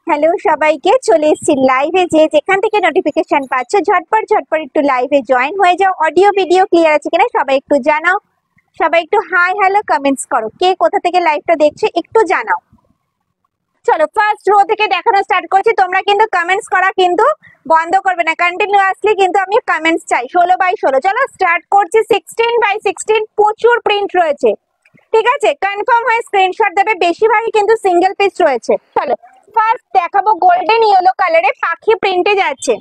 Hello সবাইকে, চলে এসেছি লাইভে। যে যেখান থেকে নোটিফিকেশন পাচ্ছ ঝটপট ঝটপট একটু লাইভে জয়েন হয়ে যাও। অডিও ভিডিও ক্লিয়ার আছে কিনা সবাই একটু জানাও। সবাই একটু হাই হ্যালো কমেন্টস করো, কে কোথা থেকে লাইভটা দেখছে একটু জানাও। চলো ফার্স্ট রো থেকে দেখানো স্টার্ট করছি। তোমরা কিন্তু কমেন্টস করা কিন্তু বন্ধ করবে না, কন্টিনিউয়াসলি কিন্তু আমি কমেন্টস চাই। 16x16 চলো স্টার্ট করছি। 16x16 প্রচুর প্রিন্ট রয়েছে, ঠিক আছে? কনফার্ম হয়ে স্ক্রিনশট দেবে, বেশিরভাগই কিন্তু সিঙ্গেল পিস রয়েছে। চলো ফার্স্ট দেখাবো গোল্ডেন ইয়েলো কালারে পাখি প্রিন্টে যাচ্ছে।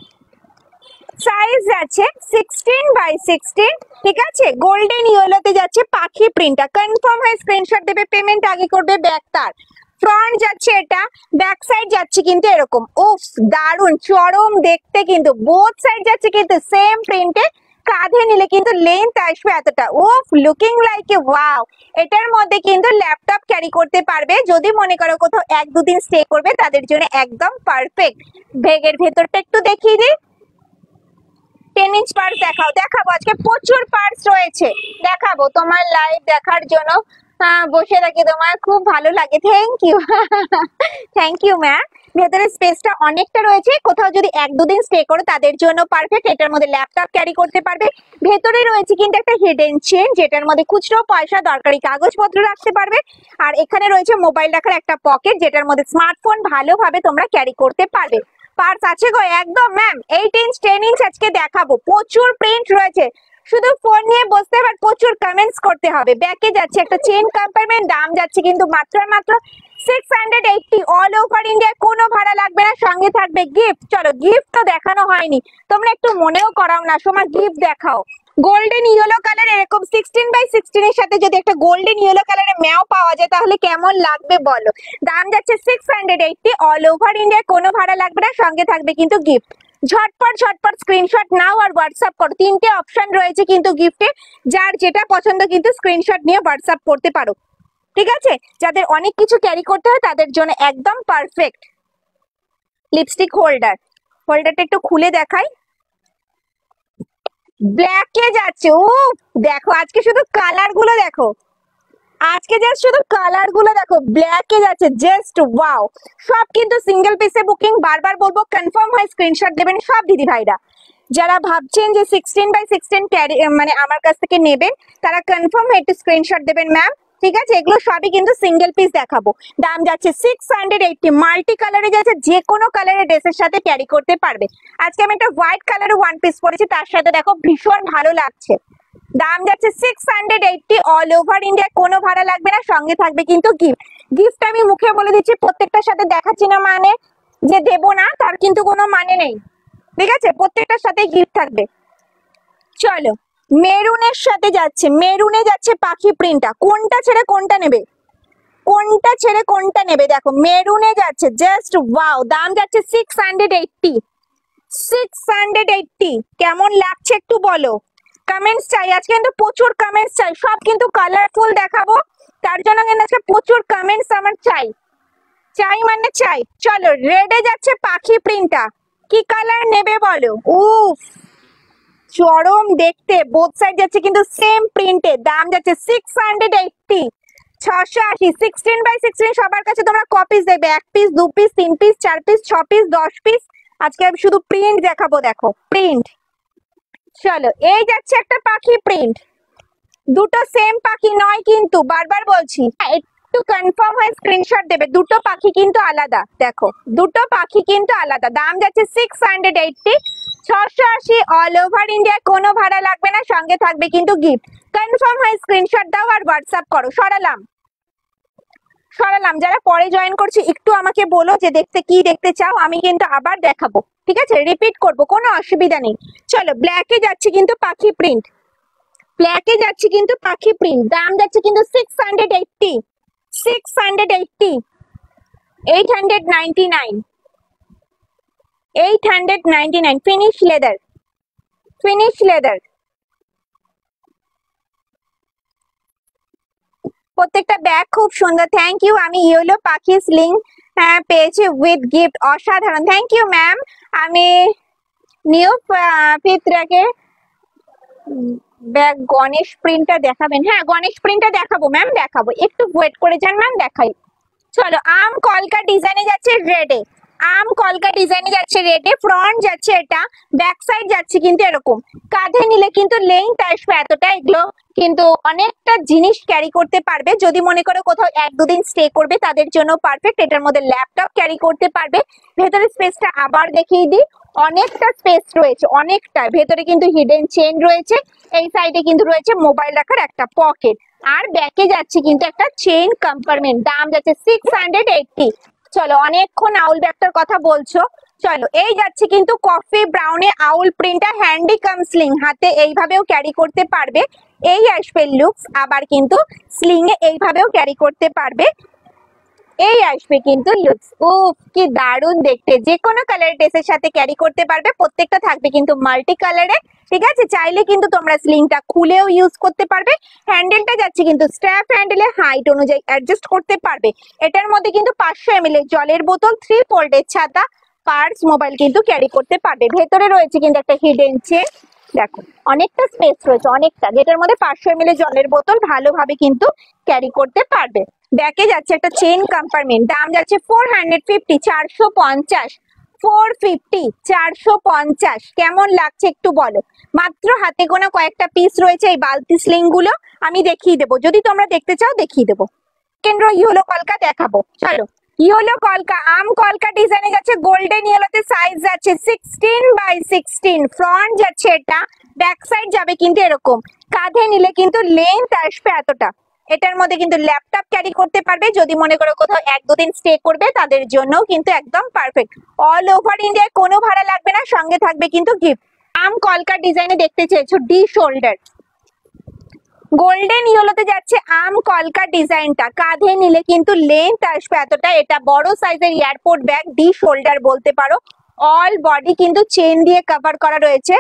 সাইজ যাচ্ছে 16x16, ঠিক আছে? গোল্ডেন ইয়েলোতে যাচ্ছে পাখি প্রিন্টটা। কনফার্ম হয়ে স্ক্রিনশট দেবে, পেমেন্ট আগে করবে। ব্যাক তার ফ্রন্ট যাচ্ছে এটা, ব্যাক সাইড যাচ্ছে কিন্তু এরকম। উফ দারুন চরম দেখতে, কিন্তু বোথ সাইড যাচ্ছে কিন্তু সেম প্রিন্টে। কাঁধে নিলে কিন্তু লেন্থ আসবে এতটা। উফ লুকিং লাইক এ ওয়াও। এটার মধ্যে কিন্তু ল্যাপটপ ক্যারি করতে পারবে, যদি মনে করো কোথাও 1-2 দিন স্টে করবে তাদের জন্য একদম পারফেক্ট। ব্যাগের ভেতরটা একটু দেখিয়ে দিই। 10 ইঞ্চ পার্স দেখাবো আজকে প্রচুর পার্স রয়েছে, দেখাবো তোমার লাইভ দেখার জন্য। বসে থাকি, তোমার খুব ভালো লাগে, thank you thank you ma'am. ভেতরে স্পেসটা অনেকটা রয়েছে, কোথাও যদি 1-2 দিন স্টে করো তাদের জন্য পারফেক্ট। এটার মধ্যে ল্যাপটপ ক্যারি করতে পারবে। ভেতরে রয়েছে কিন্তু একটা হিডেন চেন, যেটার মধ্যে খুচরো পয়সা দরকারি কাগজপত্র রাখতে পারবে। আর এখানে রয়েছে মোবাইল রাখার একটা পকেট, যেটার মধ্যে স্মার্টফোন ভালোভাবে তোমরা ক্যারি করতে পারবে। পার্স আছে গো একদম ম্যাম। 8 ইঞ্চ 10 ইঞ্চ আজকে দেখাবো, প্রচুর প্রিন্ট রয়েছে। শুধু ফোন নিয়ে বসতে হবে, প্রচুর কমেন্টস করতে হবে। ব্যাকে যাচ্ছে একটা চেন কম্পার্টমেন্ট, দাম যাচ্ছে কিন্তু মাত্র 680 অল ওভার ইন্ডিয়া, কোনো ভাড়া লাগবে না, সঙ্গে থাকবে গিফট। চলো গিফট তো দেখানো হয়নি, তোমরা একটু মনেও করাও না সময়, গিফট দেখাও। গোল্ডেন ইয়েলো কালার এরকম 16x16 এর সাথে যদি একটা গোল্ডেন ইয়েলো কালারের ম্যাও পাওয়া যায় তাহলে কেমন লাগবে বলো। দাম যাচ্ছে 680 অল ওভার ইন্ডিয়া, কোনো ভাড়া লাগবে না, সঙ্গে থাকবে কিন্তু গিফট। ঝটপট ঝটপট স্ক্রিনশট নাও আর হোয়াটসঅ্যাপ করো। 3টে অপশন রয়েছে কিন্তু গিফটে, যার যেটা পছন্দ কিন্তু স্ক্রিনশট নিয়ে হোয়াটসঅ্যাপ করতে পারো, ঠিক আছে? যাদের অনেক কিছু ক্যারি করতে হয় তাদের জন্য একদম পারফেক্ট। লিপস্টিক হোল্ডারটা একটু খুলে দেখাই। ব্ল্যাকে যাচ্ছে। ও দেখো আজকে শুধু কালার গুলো দেখো, আজকে জাস্ট শুধু কালার গুলো দেখো, ব্ল্যাকে যাচ্ছে জাস্ট ওয়াও। সব কিন্তু সিঙ্গেল পিসে বুকিং, বারবার বলবো কনফার্ম হয় স্ক্রিনশট দেবেন সব দিদি ভাইরা। যারা ভাবছেন যে 16x16 ক্যারি মানে আমার কাছ থেকে নেবেন, তারা কনফার্ম একটু স্ক্রিনশট দেবেন ম্যাম, ঠিক আছে? এগুলো সবই কিন্তু সিঙ্গেল পিস দেখাবো। দাম যাচ্ছে 680, মাল্টি কালারে যাচ্ছে, যে কোনো কালারের ড্রেসের সাথে ক্যারি করতে পারবে। আজকে আমি একটা হোয়াইট কালারের ওয়ান পিস পরেছি, তার সাথে দেখো ভীষণ ভালো লাগছে। দাম যাচ্ছে 680 অল ওভার ইন্ডিয়া, কোনো ভাড়া লাগবে না, সঙ্গে থাকবে কিন্তু গিফট। গিফট আমি মুখে বলে দিচ্ছি, প্রত্যেকটার সাথে দেখাচ্ছি না মানে যে দেবো না, তার কিন্তু কোনো মানে নেই, ঠিক আছে? প্রত্যেকটার সাথে গিফট থাকবে। চলো মেরুনের সাথে যাচ্ছে, মেরুনে যাচ্ছে পাখি প্রিন্টটা। কোনটা ছেড়ে কোনটা নেবে, কোনটা ছেড়ে কোনটা নেবে? দেখো মেরুনে যাচ্ছে জাস্ট ওয়াও। দাম যাচ্ছে 680। কেমন লাগছে একটু বলো, কমেন্টস চাই। আজকে কিন্তু প্রচুর কমেন্টস চাই, সব কিন্তু কালারফুল দেখাবো, তার জন্য কিন্তু আজকে প্রচুর কমেন্টস আমার চাই, মানে চাই। চলো রেডে যাচ্ছে পাখি প্রিন্টটা, কি কালার নেবে বলো। উফ চরম দেখতে, বোথ সাইড যাচ্ছে কিন্তু সেম প্রিন্টে। দাম যাচ্ছে 680, 680। 16x16 সবার কাছে তোমরা কপিস দেবে, 1 piece 2 piece 3 piece 4 piece 6 piece 10 piece. আজকে আমি শুধু প্রিন্ট দেখাবো, দেখো প্রিন্ট। চলো এই যাচ্ছে একটা পাখি প্রিন্ট, দুটো সেম পাখি নয় কিন্তু, বারবার বলছি একটু কনফার্ম হয়ে স্ক্রিনশট দেবে। দুটো পাখি কিন্তু আলাদা, দেখো দুটো পাখি কিন্তু আলাদা। দাম যাচ্ছে 680, 680 অল ওভার ইন্ডিয়া, কোনো ভাড়া লাগবে না, সঙ্গে থাকবে কিন্তু গিফট। কনফার্ম হয়ে স্ক্রিনশট দাও আর হোয়াটসঅ্যাপ করো। সরালাম, যারা পরে জয়েন করছি একটু আমাকে বলো যে দেখতে কি দেখতে চাও, আমি কিন্তু আবার দেখাবো, ঠিক আছে? রিপিট করব, কোনো অসুবিধা নেই। চলো ব্ল্যাকে যাচ্ছে কিন্তু পাখি প্রিন্ট, ব্ল্যাকে যাচ্ছে কিন্তু পাখি প্রিন্ট। দাম যাচ্ছে কিন্তু 680, 899, 899। ফিনিশ লেদার, প্রত্যেকটা ব্যাগ খুব সুন্দর, থ্যাংক ইউ। আমি ইয়েলো পাখি স্লিং পেয়েছি উইথ গিফট, অসাধারণ, থ্যাংক ইউ ম্যাম। আমি নিউ ফিত্রাকে ব্যাগ গণেশ প্রিন্টটা দেখাবেন? হ্যাঁ গণেশ প্রিন্টটা দেখাবো ম্যাম, দেখাবো, একটু ওয়েট করে যান ম্যাম, দেখাই। চলো আম কলকা ডিজাইনে যাচ্ছে রেডে, আম কলকা ডিজাইনে যাচ্ছে রেডে, ফ্রন্ট যাচ্ছে এটা, ব্যাক সাইড যাচ্ছে কিন্তু এরকম, কাঁধে নিলে কিন্তু লেন্থ আসবে এতটা। এগুলো কিন্তু অনেকটা জিনিস ক্যারি করতে পারবে, যদি মনে করো কোথাও 1-2 দিন স্টে করবে তাদের জন্য পারফেক্ট। এটার মধ্যে ল্যাপটপ ক্যারি করতে পারবে। ভেতরে স্পেসটা আবার দেখিয়ে দিই, অনেকটা স্পেস রয়েছে, অনেকটা। ভেতরে কিন্তু হিডেন চেন রয়েছে, এই সাইডে কিন্তু রয়েছে মোবাইল রাখার একটা পকেট, আর ব্যাকে যাচ্ছে কিন্তু একটা চেইন কম্পার্টমেন্ট। দাম যাচ্ছে 680। চলো, অনেকক্ষণ আউল ব্যাগটার কথা বলছো, চলো এই যাচ্ছে কিন্তু কফি ব্রাউনে আউল প্রিন্টটা, হ্যান্ডি কাম স্লিং, হাতে এইভাবেও ক্যারি করতে পারবে। এই আসবে লুকস, আবার কিন্তু স্লিং এ এইভাবেও ক্যারি করতে পারবে। এই আসবে কিন্তু লুকস। উফ, কি দারুণ দেখতে, যে কোনো কালার ড্রেসের সাথে ক্যারি করতে পারবে। প্রত্যেকটা থাকবে কিন্তু মাল্টি কালারে, ঠিক আছে। চাইলে কিন্তু তোমরা স্লিংটা খুলেও ইউজ করতে পারবে। হ্যান্ডেলটা যাচ্ছে কিন্তু স্ট্র্যাপ হ্যান্ডেলে, হাইট অনুযায়ী অ্যাডজাস্ট করতে পারবে। এটার মধ্যে কিন্তু 500 ml এর জলের বোতল, 3 ফোল্ডের ছাতা, পার্স, মোবাইল কিন্তু ক্যারি করতে পারবে। ভেতরে রয়েছে কিন্তু একটা হিডেন চেন, দেখো অনেকটা স্পেস রয়েছে, অনেকটা, যেটার মধ্যে 500 ml এর জলের বোতল ভালোভাবে কিন্তু ক্যারি করতে পারবে। ব্যাকে যাচ্ছে একটা চেইন কম্পার্টমেন্ট, দাম যাচ্ছে 450, 450, 450, 450। কেমন লাগছে একটু বলো। মাত্র হাতে গোনা কয়েকটা পিস রয়েছে এই বালতি স্লিং গুলো, আমি দেখিয়ে দেবো, যদি তোমরা দেখতে চাও দেখিয়ে দেবো। কেন্দ্র ইয়েলো কলকা দেখাবো, চলো। ইয়েলো কলকা, আম কলকা ডিজাইনে যাচ্ছে গোল্ডেন ইয়েলোতে, সাইজ যাচ্ছে 16x16, ফ্রন্ট যাচ্ছে এটা, ব্যাক সাইড যাবে কিন্তু এরকম, কাঁধে নিলে কিন্তু লেন্থ আসবে এতটা। এটার মধ্যে কিন্তু ল্যাপটপ ক্যারি করতে পারবে, যদি মনে করো কোথাও 1-2 দিন স্টে করবে তাদের জন্য কিন্তু একদম পারফেক্ট। অল ওভার ইন্ডিয়ায় কোনো ভাড়া লাগবে না, সঙ্গে থাকবে কিন্তু গিফট। আম কলকা ডিজাইনে দেখতে চেয়েছো, ডি শোল্ডার, গোল্ডেন ইয়েলোতে যাচ্ছে আম কলকা ডিজাইনটা, কাঁধে নিলে কিন্তু লেন্থ আসবে এতটা। এটা বড় সাইজের এয়ারপোর্ট ব্যাগ, ডি শোল্ডার বলতে পারো। অল বডি কিন্তু চেন দিয়ে কভার করা রয়েছে।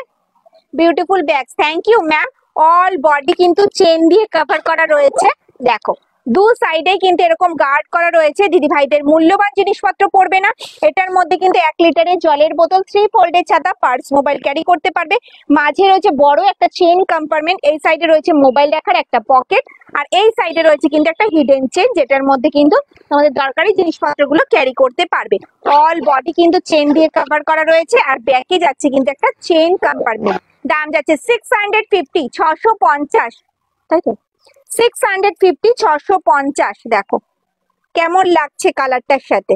Beautiful bag, thank you ma'am. All body কিন্তু চেন দিয়ে কভার করা রয়েছে, দেখো দু সাইডে কিন্তু এরকম গার্ড করা রয়েছে। দিদি ভাইদের মূল্যবান জিনিসপত্র পড়বে না। এটার মধ্যে কিন্তু 1 লিটারের জলের বোতল, 3 ফোল্ডের ছাতা, পার্স, মোবাইল ক্যারি করতে পারবে। মাঝে রয়েছে বড় একটা চেইন কম্পার্টমেন্ট, এই সাইডে রয়েছে মোবাইল রাখার একটা পকেট, আর এই সাইডে রয়েছে কিন্তু একটা হিডেন চেন, যেটার মধ্যে কিন্তু তোমাদের দরকারি জিনিসপত্রগুলো ক্যারি করতে পারবে। অল বডি কিন্তু চেন দিয়ে কভার করা রয়েছে, আর ব্যাকে যাচ্ছে কিন্তু একটা চেইন কম্পার্টমেন্ট। দাম যাচ্ছে 650, 650, তাই তো 650, 650। দেখো কেমন লাগছে কালারটার সাথে,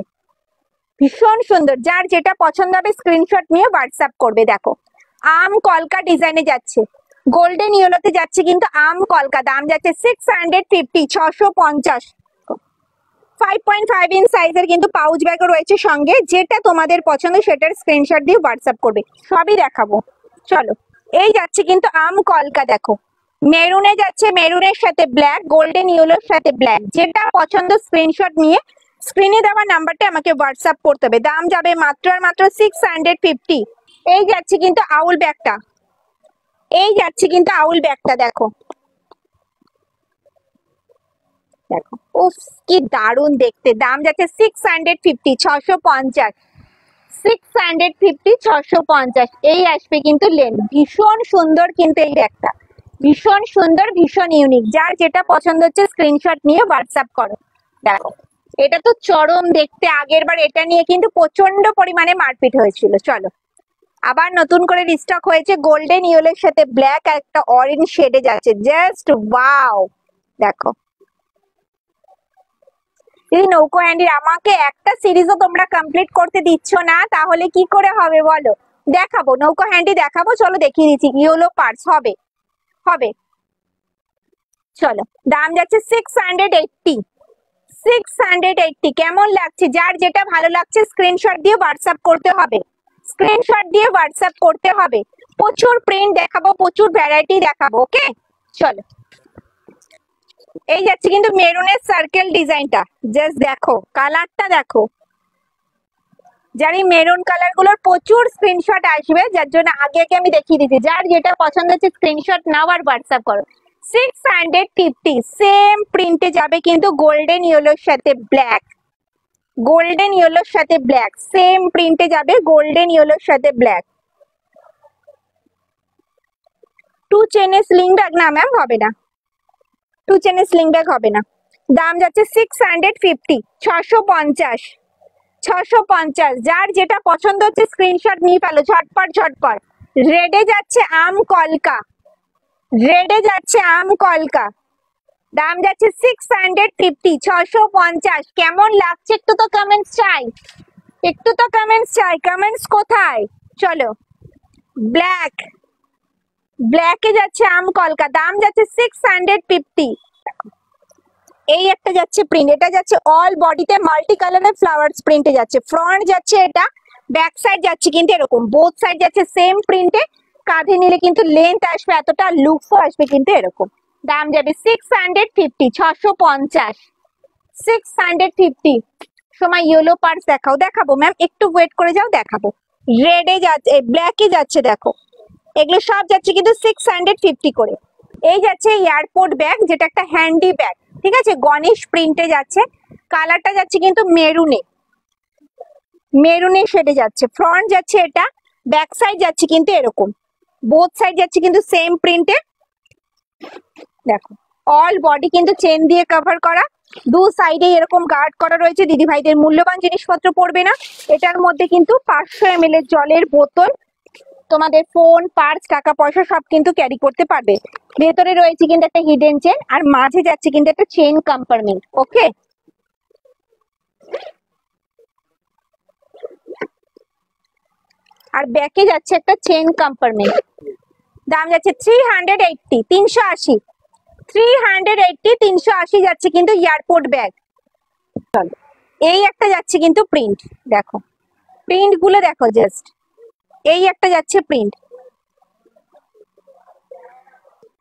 ভীষণ সুন্দর। যার যেটা পছন্দ হবে স্ক্রিনশট নিয়ে হোয়াটসঅ্যাপ করবে। দেখো আম কলকা ডিজাইনে যাচ্ছে, গোল্ডেন ইয়েলোতে যাচ্ছে কিন্তু আম কলকা, দাম যাচ্ছে 650, 650। 5.5 ইঞ্চ সাইজের কিন্তু পাউচ ব্যাগও রয়েছে সঙ্গে, যেটা তোমাদের পছন্দ সেটার স্ক্রিনশট দিয়ে হোয়াটসঅ্যাপ করবে, সবই দেখাবো। চলো, এই যাচ্ছে কিন্তু আম কলকা, দেখো মেরুনে যাচ্ছে, মেরুনের সাথে ব্ল্যাক, গোল্ডেন ইয়েলোর সাথে ব্ল্যাক, যেটা পছন্দ স্ক্রিনশট নিয়ে স্ক্রিনে দেওয়া নাম্বারটা আমাকে হোয়াটসঅ্যাপ করতে হবে। দাম যাবে মাত্র আর মাত্র 650। এই যাচ্ছে কিন্তু আউল ব্যাগটা, এই যাচ্ছে কিন্তু আউল ব্যাগটা, দেখো দেখো, উফ কি দারুণ দেখতে। দাম যাচ্ছে 650, 650, 650, 650। এই আসবে কিন্তু লেন্থ, ভীষণ সুন্দর কিন্তু এই ব্যাগটা, ভীষণ সুন্দর, ভীষণ ইউনিক। যার যেটা পছন্দ হচ্ছে স্ক্রিনশট নিয়ে হোয়াটসঅ্যাপ করো। দেখো এটা তো চরম দেখতে, আগের বার এটা নিয়ে কিন্তু প্রচন্ড পরিমাণে মারপিট হয়েছিল। চলো, আবার নতুন করে রিস্টক হয়েছে, গোল্ডেন ইয়েলোর সাথে ব্ল্যাক আর একটা অরেঞ্জ শেডে যাচ্ছে, জাস্ট ওয়াও। দেখো এই নৌকো হ্যান্ডির, আমাকে একটা সিরিজও তোমরা কমপ্লিট করতে দিচ্ছ না, তাহলে কি করে হবে বলো। দেখাবো নৌকো হ্যান্ডি, দেখাবো, চলো দেখিয়ে দিচ্ছি। ইয়েলো পার্স হবে, হবে। চলো, দাম যাচ্ছে 680, 680। কেমন লাগছে, যার যেটা ভালো লাগছে স্ক্রিনশট দিয়ে হোয়াটসঅ্যাপ করতে হবে, স্ক্রিনশট দিয়ে হোয়াটসঅ্যাপ করতে হবে। প্রচুর প্রিন্ট দেখাবো, প্রচুর ভ্যারাইটি দেখাবো, ওকে। চলো, এই যাচ্ছে কিন্তু মেরুনের সার্কেল ডিজাইনটা, জাস্ট দেখো কালারটা, দেখো। যার এই মেরুন কালার গুলোর প্রচুর স্ক্রিনশট আসবে, যার জন্য আগে আগে আমি দেখিয়ে দিচ্ছি। যার যেটা পছন্দ হচ্ছে স্ক্রিনশট নাও আর হোয়াটসঅ্যাপ করো। 650, সেম প্রিন্টে যাবে কিন্তু গোল্ডেন ইয়েলোর সাথে ব্ল্যাক, গোল্ডেন ইয়েলোর সাথে ব্ল্যাক, সেম প্রিন্টে যাবে গোল্ডেন ইয়েলোর সাথে ব্ল্যাক। 2 চেনের স্লিং ব্যাগ, না ম্যাম হবে না, 2 চেনের স্লিং ব্যাগ হবে না। দাম যাচ্ছে 650, 650, 650। যার যেটা পছন্দ হচ্ছে স্ক্রিনশট নিয়ে ফেলো ঝটপট ঝটপট। রেডে যাচ্ছে আম কলকা, রেডে যাচ্ছে আম কলকা, দাম যাচ্ছে 650। 650 কেমন লাগছে একটু তো কমেন্টস চাই, একটু তো কমেন্টস চাই। কমেন্টস কোথায়? চলো ব্ল্যাক, ব্ল্যাকে যাচ্ছে আম কলকা, দাম যাচ্ছে 650। এই একটা যাচ্ছে প্রিন্ট, এটা যাচ্ছে অল বডিতে মাল্টি কালারের ফ্লাওয়ার্স প্রিন্টে যাচ্ছে। ফ্রন্ট যাচ্ছে এটা, ব্যাক সাইড যাচ্ছে কিন্তু এরকম, বোথ সাইড যাচ্ছে সেম প্রিন্টে। কাঁধে নিলে কিন্তু লেন্থ আসবে এতটা, লুকসও আসবে কিন্তু এরকম। দাম যাবে 650। 650, 650। সময় ইয়েলো পার্স দেখাও, দেখাবো ম্যাম একটু ওয়েট করে যাও, দেখাবো। রেডে যাচ্ছে, ব্ল্যাকে যাচ্ছে দেখো, এগুলো সব যাচ্ছে কিন্তু 650 করে। এই যাচ্ছে এয়ারপোর্ট ব্যাগ, যেটা একটা হ্যান্ডি ব্যাগ, ঠিক আছে, গণেশ প্রিন্টে যাচ্ছে। কালারটা যাচ্ছে কিন্তু মেরুনে, মেরুনে শেডে যাচ্ছে। ফ্রন্ট যাচ্ছে এটা, ব্যাক সাইড যাচ্ছে কিন্তু এরকম, বোথ সাইড যাচ্ছে কিন্তু সেম প্রিন্টে। দেখো অল বডি কিন্তু চেন দিয়ে কভার করা, দু সাইডে এরকম গার্ড করা রয়েছে। দিদি ভাইদের মূল্যবান জিনিসপত্র পড়বে না। এটার মধ্যে কিন্তু 500 ml এর জলের বোতল, তোমাদের ফোন, পার্স, টাকা পয়সা সব কিন্তু ক্যারি করতে পারবে। ভেতরে রয়েছে কিন্তু একটা হিডেন চেন, আর মাঝে যাচ্ছে কিন্তু একটা চেন কম্পার্টমেন্ট। ওকে, আর ব্যাকে যাচ্ছে একটা চেন কম্পার্টমেন্ট। দাম যাচ্ছে 380। 380, 380, 380 যাচ্ছে কিন্তু এয়ারপোর্ট ব্যাগ। এই একটা যাচ্ছে কিন্তু প্রিন্ট, দেখো প্রিন্ট গুলো দেখো জাস্ট। এই একটা যাচ্ছে প্রিন্ট,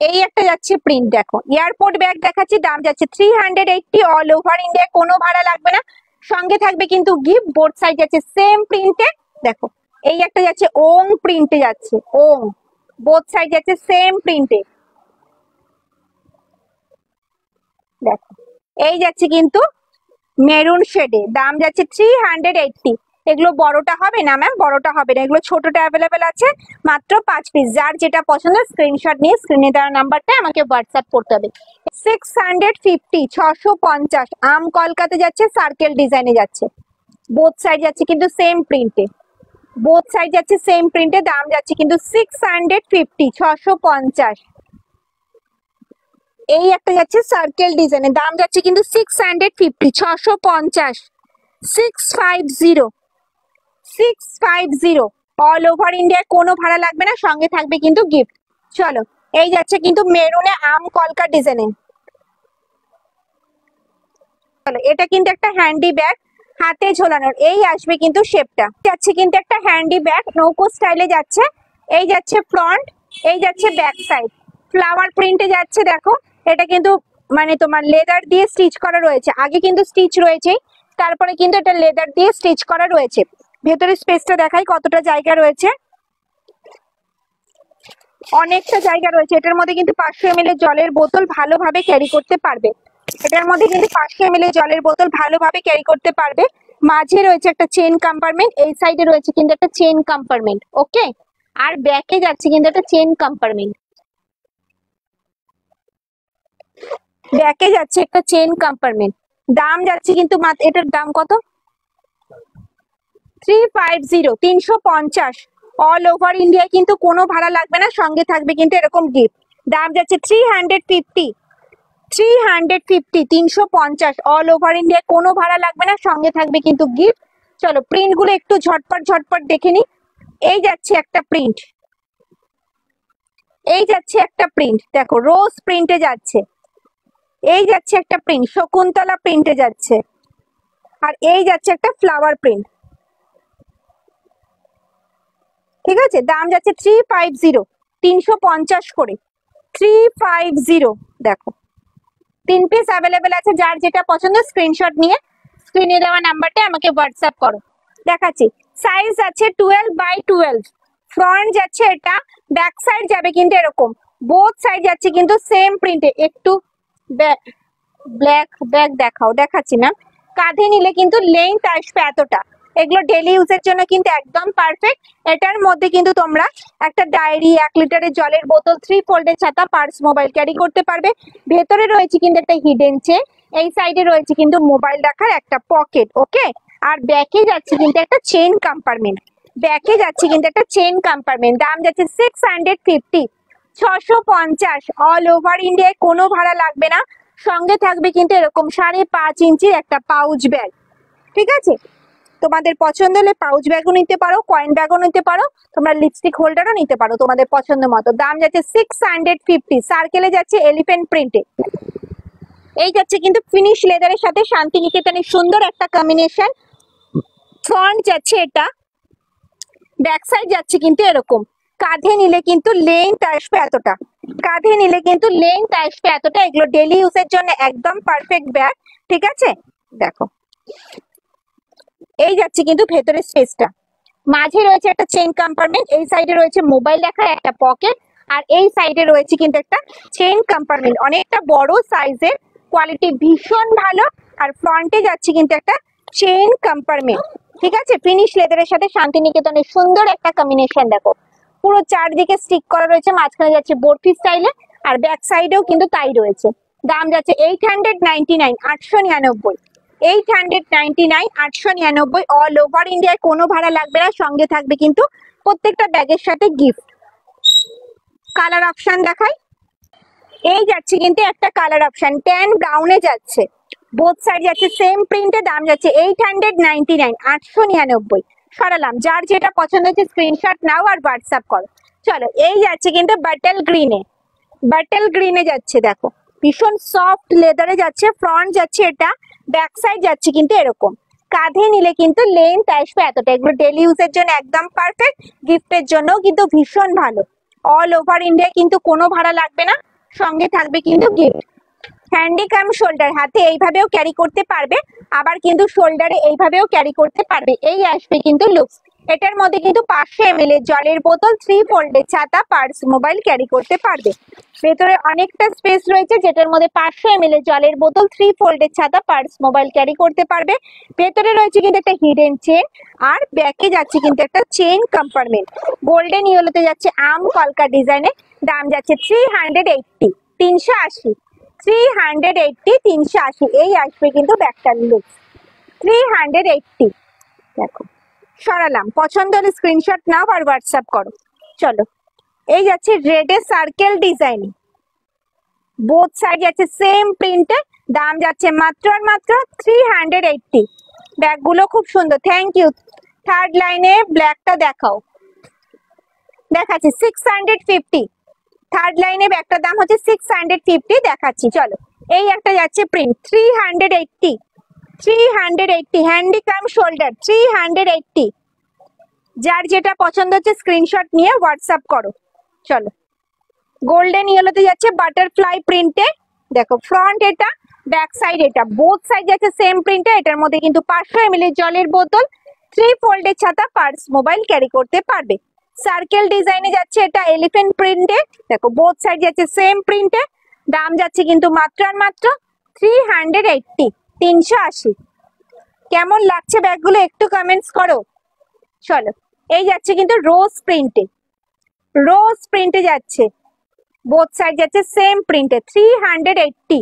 এই একটা যাচ্ছে প্রিন্ট, দেখো এয়ারপোর্ট ব্যাগ দেখাচ্ছি। দাম যাচ্ছে 380। অল ওভার ইন্ডিয়া, কোনো ভাড়া লাগবে না, সঙ্গে থাকবে কিন্তু গিফট। বোথ সাইড যাচ্ছে সেম প্রিন্টে। দেখো এই একটা যাচ্ছে ওং প্রিন্টে যাচ্ছে, ওং, বোথ সাইড যাচ্ছে সেম প্রিন্টে। দেখো এই যাচ্ছে কিন্তু মেরুন শেডে, দাম যাচ্ছে 380। এগুলো বড়টা হবে না ম্যাম, বড়টা হবে না, এগুলো ছোটটা অ্যাভেলেবেল আছে, মাত্র 5 পিস। যার যেটা পছন্দ স্ক্রিনশট নিয়ে স্ক্রিনে দেওয়া নাম্বারটা আমাকে হোয়াটসঅ্যাপ করতে হবে। 650, 650। আম কলকাতা যাচ্ছে, সার্কেল ডিজাইনে যাচ্ছে, বোথ সাইড যাচ্ছে কিন্তু সেম প্রিন্টে, বোথ সাইড যাচ্ছে সেম প্রিন্টে। দাম যাচ্ছে কিন্তু 650, 650। এই একটা যাচ্ছে সার্কেল ডিজাইনের, দাম যাচ্ছে কিন্তু 650, 650। 650, 650। অল ওভার ইন্ডিয়ায় কোনো ভাড়া লাগবে না, সঙ্গে থাকবে কিন্তু গিফট। চলো এই যাচ্ছে কিন্তু মেরুনে আম কলকা ডিজাইনে। চলো এটা কিন্তু একটা হ্যান্ডি ব্যাগ, হাতে ঝোলানোর, এই আসবে কিন্তু শেপটা। যাচ্ছে কিন্তু একটা হ্যান্ডি ব্যাগ, নৌকো স্টাইলে যাচ্ছে। এই যাচ্ছে ফ্রন্ট, এই যাচ্ছে ব্যাক সাইড, ফ্লাওয়ার প্রিন্টে যাচ্ছে। দেখো এটা কিন্তু মানে তোমার লেদার দিয়ে স্টিচ করা রয়েছে, আগে কিন্তু স্টিচ রয়েছে, তারপরে কিন্তু এটা লেদার দিয়ে স্টিচ করা রয়েছে। ভেতরে স্পেসটা দেখাই কতটা জায়গা রয়েছে, অনেকটা জায়গা রয়েছে। এটার মধ্যে কিন্তু 500 ml এর জলের বোতল ভালোভাবে ক্যারি করতে পারবে। এটার মধ্যে কিন্তু 500 ml এর জলের বোতল ভালোভাবে ক্যারি করতে পারবে। মাঝে রয়েছে একটা চেন কম্পার্টমেন্ট, এই সাইডে রয়েছে কিন্তু একটা চেন কম্পার্টমেন্ট। ওকে, আর ব্যাকে যাচ্ছে কিন্তু একটা চেন কম্পার্টমেন্ট, ব্যাকে যাচ্ছে একটা চেন কম্পার্টমেন্ট। দাম যাচ্ছে কিন্তু এটার দাম কত? 350, 350। অল ওভার ইন্ডিয়ায় কিন্তু কোনো ভাড়া লাগবে না, সঙ্গে থাকবে কিন্তু এরকম গিফট। দাম যাচ্ছে 350, 350, 350। অল ওভার ইন্ডিয়ায় কোনো ভাড়া লাগবে না, সঙ্গে থাকবে কিন্তু গিফট। চলো প্রিন্ট গুলো একটু ঝটপট ঝটপট দেখে নি। এই যাচ্ছে একটা প্রিন্ট, এই যাচ্ছে একটা প্রিন্ট, দেখো রোজ প্রিন্টে যাচ্ছে। এই যাচ্ছে একটা প্রিন্ট, শকুন্তলা প্রিন্টে যাচ্ছে। আর এই যাচ্ছে একটা ফ্লাওয়ার প্রিন্ট, ঠিক আছে। দাম যাচ্ছে 350, 350 করে, 350। দেখো 3 পিস অ্যাভেলেবেল আছে, যার যেটা পছন্দ স্ক্রিনশট নিয়ে স্ক্রিনে দেওয়া নাম্বারটা আমাকে হোয়াটসঅ্যাপ করো। দেখাচ্ছি সাইজ আছে 12x12। ফ্রন্ট যাচ্ছে এটা, ব্যাক সাইড যাবে কিন্তু এরকম, বোথ সাইড যাচ্ছে কিন্তু সেম প্রিন্টে। একটু ব্ল্যাক ব্যাগ দেখাও, দেখাচ্ছি ম্যাম। কাঁধে নিলে কিন্তু লেন্থ আসবে এতটা, এগুলো ডেলি ইউজের জন্য কিন্তু একদম পারফেক্ট। এটার মধ্যে কিন্তু তোমরা একটা ডায়েরি, 1 লিটারের জলের বোতল, 3 ফোল্ডের ছাতা, পার্স, মোবাইল ক্যারি করতে পারবে। ভেতরে রয়েছে কিন্তু একটা হিডেন চেন, এই সাইডে রয়েছে কিন্তু মোবাইল রাখার একটা পকেট। ওকে, আর ব্যাকে যাচ্ছে কিন্তু একটা চেইন কম্পার্টমেন্ট, ব্যাকে যাচ্ছে কিন্তু একটা চেইন কম্পার্টমেন্ট। দাম যাচ্ছে 650, 650 অল ওভার ইন্ডিয়ায়, কোনো ভাড়া লাগবে না। সঙ্গে থাকবে কিন্তু এরকম 5.5 ইঞ্চির একটা পাউচ ব্যাগ। ঠিক আছে, তোমাদের পছন্দ হলে পাউচ ব্যাগও নিতে পারো, কয়েন ব্যাগও নিতে পারো, তোমরা লিপস্টিক হোল্ডারও নিতে পারো তোমাদের পছন্দ মতো। দাম যাচ্ছে 650, সার্কেলে যাচ্ছে এলিফ্যান্ট প্রিন্টে। এই যাচ্ছে কিন্তু ফিনিশ লেদারের সাথে শান্তিনিকেতনের সুন্দর একটা কম্বিনেশন। ফ্রন্ট যাচ্ছে এটা, ব্যাক সাইড যাচ্ছে কিন্তু এরকম। কাঁধে নিলে কিন্তু লেন্থ আসবে এতটা, কাঁধে নিলে কিন্তু লেন্থ আসবে এতটা। এগুলো ডেলি ইউজের জন্য একদম পারফেক্ট ব্যাগ। ঠিক আছে, দেখো এই যাচ্ছে কিন্তু ভেতরের স্পেসটা। মাঝে রয়েছে একটা চেইন কম্পার্টমেন্ট, এই সাইডে রয়েছে মোবাইল রাখার একটা পকেট, আর এই সাইডে রয়েছে কিন্তু একটা চেইন কম্পার্টমেন্ট, অনেকটা বড় সাইজের, কোয়ালিটি ভীষণ ভালো। আর ফ্রন্টে যাচ্ছে কিন্তু একটা চেইন কম্পার্টমেন্ট। ঠিক আছে, ফিনিশ লেদারের সাথে শান্তিনিকেতনের সুন্দর একটা কম্বিনেশন। দেখো পুরো চারদিকে স্টিক করা রয়েছে, মাঝখানে যাচ্ছে বরফি স্টাইলে, আর ব্যাক সাইডেও কিন্তু তাই রয়েছে। দাম যাচ্ছে 899, 899, 899, 899 অল ওভার ইন্ডিয়ায়, কোনো ভাড়া লাগবে না। সঙ্গে থাকবে কিন্তু প্রত্যেকটা ব্যাগের সাথে গিফট। কালার অপশন দেখাই, এই যাচ্ছে কিন্তু একটা কালার অপশন, ট্যান ব্রাউনে যাচ্ছে, বোথ সাইড যাচ্ছে সেম প্রিন্টে। দাম যাচ্ছে 899, 899। সরালাম, যার যেটা পছন্দ হচ্ছে স্ক্রিনশট নাও আর হোয়াটসঅ্যাপ করো। চলো এই যাচ্ছে কিন্তু বাটল গ্রিনে, বাটল গ্রিনে যাচ্ছে, দেখো ভীষণ সফট লেদারে যাচ্ছে। ফ্রন্ট যাচ্ছে এটা, ব্যাক সাইড যাচ্ছে কিন্তু এরকম। কাঁধে নিলে কিন্তু লেন্থ আসবে এতটা। এগুলো ডেলি ইউজের জন্য একদম পারফেক্ট, গিফটের জন্য কিন্তু ভীষণ ভালো। অল ওভার ইন্ডিয়া কিন্তু কোনো ভাড়া লাগবে না, সঙ্গে থাকবে কিন্তু গিফট। হ্যান্ডিক্যাম শোল্ডার, হাতে এইভাবেও ক্যারি করতে পারবে, আবার কিন্তু শোল্ডারে এইভাবেও ক্যারি করতে পারবে। এই আসবে কিন্তু লুকস। এটার মধ্যে কিন্তু 500 ml এর জলের বোতল, 3 ফোল্ডের ছাতা, পার্স, মোবাইল ক্যারি করতে পারবে। ভেতরে অনেকটা স্পেস রয়েছে, যেটার মধ্যে 500 ml এর জলের বোতল, 3 ফোল্ডের ছাতা, পার্স, মোবাইল ক্যারি করতে পারবে। ভেতরে রয়েছে কিন্তু একটা হিডেন চেন, আর ব্যাকে যাচ্ছে কিন্তু একটা চেইন কম্পার্টমেন্ট। গোল্ডেন ইয়েলোতে যাচ্ছে আম কলকা ডিজাইনে। দাম যাচ্ছে 380, 380, 380, 380। এই আসবে কিন্তু ব্যাগটার লুক 380। দেখো সরালাম, পছন্দ হলে স্ক্রিনশট নাও আর হোয়াটসঅ্যাপ করো। চলো এই যাচ্ছে রেডে সার্কেল ডিজাইন, বোথ সাইড যাচ্ছে সেম প্রিন্টে। দাম যাচ্ছে মাত্র আর মাত্র 380। ব্যাগগুলো খুব সুন্দর, থ্যাংক ইউ। থার্ড লাইনে ব্ল্যাকটা দেখাও, দেখাচ্ছি 650। থার্ড লাইনে ব্যাগটার দাম হচ্ছে 650, দেখাচ্ছি। চলো এই একটা যাচ্ছে প্রিন্ট 380, 380 হ্যান্ডিক্যাম শোল্ডার 380। যার যেটা পছন্দ হচ্ছে স্ক্রিনশট নিয়ে হোয়াটসঅ্যাপ করো। চলো গোল্ডেন ইয়েলোতে যাচ্ছে বাটারফ্লাই প্রিন্টে। দেখো ফ্রন্ট এটা, ব্যাক সাইড এটা, বোথ সাইড যাচ্ছে সেম প্রিন্টে। এটার মধ্যে কিন্তু 500 ml জলের বোতল, 3 ফোল্ডের ছাতা, পার্স, মোবাইল ক্যারি করতে পারবে। সার্কেল ডিজাইনে যাচ্ছে এটা এলিফ্যান্ট প্রিন্টে। দেখো বোথ সাইড যাচ্ছে সেম প্রিন্টে। দাম যাচ্ছে কিন্তু মাত্র আর মাত্র 380, 380। কেমন লাগছে ব্যাগগুলো একটু কমেন্টস করো। চলো এই যাচ্ছে কিন্তু রোজ প্রিন্টে, রোজ প্রিন্টে যাচ্ছে, বোথ সাইড যাচ্ছে সেম প্রিন্টে। 380,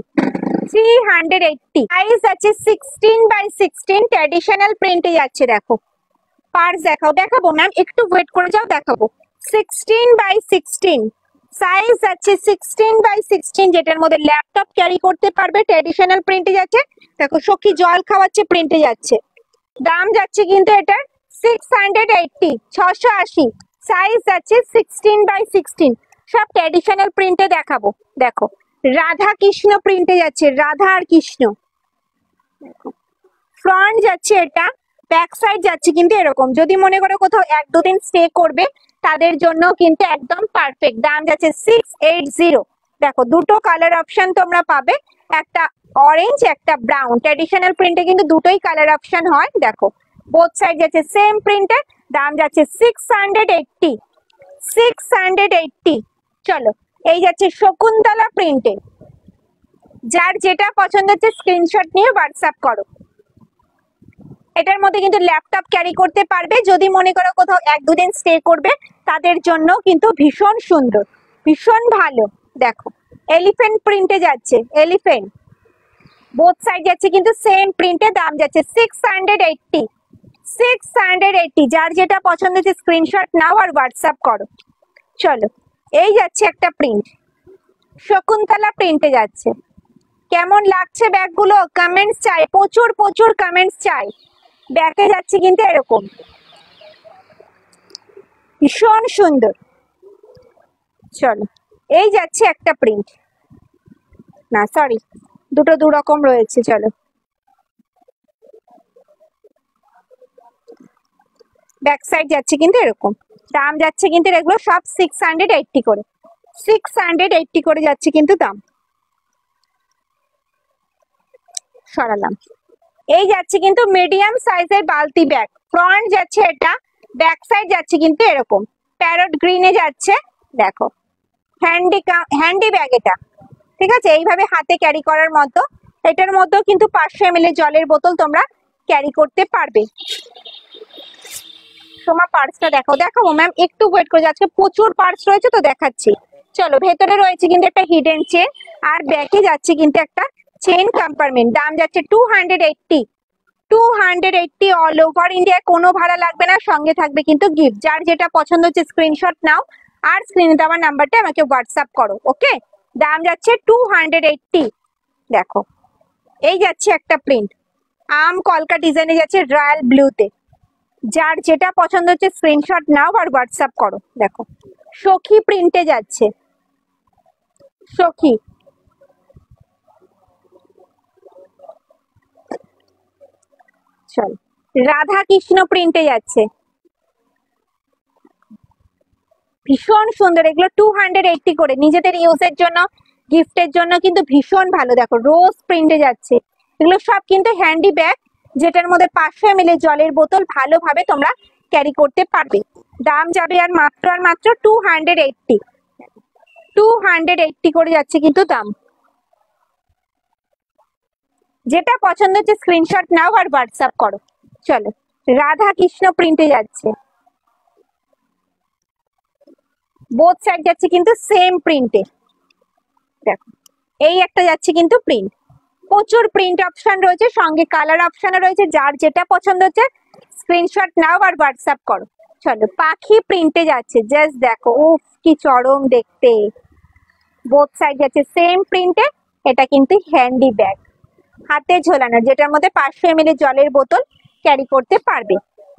380 সাইজ আছে 16x16, ট্র্যাডিশনাল প্রিন্টে যাচ্ছে। দেখো পার্স দেখাও, দেখাবো ম্যাম একটু ওয়েট করে যাও, দেখাবো। 16x16 সাইজ আছে, 16x16, যেটার মধ্যে ল্যাপটপ ক্যারি করতে পারবে। ট্র্যাডিশনাল প্রিন্টে যাচ্ছে। দেখো সখী জল খাওয়াচ্ছে প্রিন্টে যাচ্ছে। দাম যাচ্ছে কিন্তু এটা 680, 680। সাইজ আছে 16x16, সব ট্র্যাডিশনাল প্রিন্টে দেখাবো। দেখো রাধা কৃষ্ণ প্রিন্টে যাচ্ছে, রাধা আর কৃষ্ণ। ফ্রন্ট যাচ্ছে এটা, ব্যাক সাইড যাচ্ছে কিন্তু এরকম। যদি মনে করো কোথাও 1-2 দিন স্টে করবে, তাদের জন্য কিন্তু একদম পারফেক্ট। দাম যাচ্ছে 680। দেখো দুটো কালার অপশন তোমরা পাবে, একটা অরেঞ্জ একটা ব্রাউন। ট্র্যাডিশনাল প্রিন্টে কিন্তু দুটোই কালার অপশন হয়। দেখো বোথ সাইড যাচ্ছে সেম প্রিন্টে। দাম যাচ্ছে 680, 680। চলো এই যাচ্ছে শকুন্তলা প্রিন্টে। যার যেটা পছন্দ হচ্ছে স্ক্রিনশট নিয়ে হোয়াটসঅ্যাপ করো। এটার মধ্যে কিন্তু ল্যাপটপ ক্যারি করতে পারবে। যদি মনে করো কোথাও 1-2 দিন স্টে করবে, তাদের জন্য কিন্তু ভীষণ সুন্দর, ভীষণ ভালো। দেখো এলিফ্যান্ট প্রিন্টে যাচ্ছে, এলিফ্যান্ট। বোথ সাইড যাচ্ছে কিন্তু সেম প্রিন্টে, দাম যাচ্ছে 680। 680, যার যেটা পছন্দ হচ্ছে স্ক্রিনশট নাও আর হোয়াটসঅ্যাপ করো। চলো, এই যাচ্ছে একটা প্রিন্ট, শকুন্তলা প্রিন্টে যাচ্ছে। কেমন লাগছে ব্যাগগুলো কমেন্টস চাই, প্রচুর প্রচুর কমেন্টস চাই। ব্যাগে যাচ্ছে কিন্তু এরকম, ভীষণ সুন্দর। চলো, এই যাচ্ছে একটা প্রিন্ট, না সরি, দুটো দু রকম রয়েছে। চলো, ব্যাক সাইড যাচ্ছে কিন্তু এরকম, দাম যাচ্ছে কিন্তু এগুলো সব 680 করে, 680 করে যাচ্ছে কিন্তু দাম। সরালাম। এই যাচ্ছে কিন্তু মিডিয়াম সাইজের বালতি ব্যাগ, ফ্রন্ট যাচ্ছে এটা, ব্যাক সাইড যাচ্ছে কিন্তু এরকম প্যারট গ্রিনে যাচ্ছে। দেখো, হ্যান্ডি ব্যাগ এটা, ঠিক আছে, এইভাবে হাতে ক্যারি করার মতো। এটার মধ্যেও কিন্তু 500 ml জলের বোতল তোমরা ক্যারি করতে পারবে। তোমার পার্সটা দেখো, দেখাবো ম্যাম, একটু ওয়েট করে, আজকে প্রচুর পার্স রয়েছে তো দেখাচ্ছি। চলো, ভেতরে রয়েছে কিন্তু একটা হিডেন চেন, আর ব্যাকে যাচ্ছে কিন্তু একটা চেন কম্পার্টমেন্ট, দাম যাচ্ছে 280। 280 অল ওভার ইন্ডিয়া, কোনো ভাড়া লাগবে না, সঙ্গে থাকবে কিন্তু গিফট। যার যেটা পছন্দ হচ্ছে স্ক্রিনশট নাও আর স্ক্রিনে দেওয়া নাম্বারটা আমাকে হোয়াটসঅ্যাপ করো। ওকে, দাম যাচ্ছে 280। দেখো, এই যাচ্ছে একটা প্রিন্ট, আম কলকা ডিজাইনে যাচ্ছে রয়্যাল ব্লুতে। যার যেটা পছন্দ হচ্ছে স্ক্রিনশট নাও আর হোয়াটসঅ্যাপ করো। দেখো, সখী প্রিন্টে যাচ্ছে, সখী। চল, রাধা কৃষ্ণ প্রিন্টে যাচ্ছে, ভীষণ সুন্দর। এগুলো 280 করে, নিজেদের ইউজের জন্য, গিফটের জন্য কিন্তু ভীষণ ভালো। দেখো, রোজ প্রিন্টে যাচ্ছে, এগুলো সব কিন্তু হ্যান্ডি ব্যাগ, যেটার মধ্যে 500 ml জলের বোতল ভালোভাবে তোমরা ক্যারি করতে পারবে। দাম যাবে আর মাত্র 280। 280 করে যাচ্ছে কিন্তু দাম। যেটা পছন্দ হচ্ছে স্ক্রিনশট নাও আর হোয়াটসঅ্যাপ করো। চলো, রাধা কৃষ্ণ প্রিন্টে যাচ্ছে, বোথ সাইড যাচ্ছে কিন্তু সেম প্রিন্টে। দেখো, এই একটা যাচ্ছে কিন্তু প্রিন্ট, প্রচুর প্রিন্ট অপশন রয়েছে, সঙ্গে কালার অপশন রয়েছে। যার যেটা পছন্দ হচ্ছে স্ক্রিনশট নাও আর হোয়াটসঅ্যাপ করো। চলো, পাখি প্রিন্টে যাচ্ছে, জাস্ট দেখো, উফ কি চরম দেখতে। বোথ সাইড যাচ্ছে সেম প্রিন্টে, এটা কিন্তু হ্যান্ডি ব্যাগ, হাতে ঝোলানো, যেটার মধ্যে 500 ml জলের বোতল ক্যারি করতে পারবে।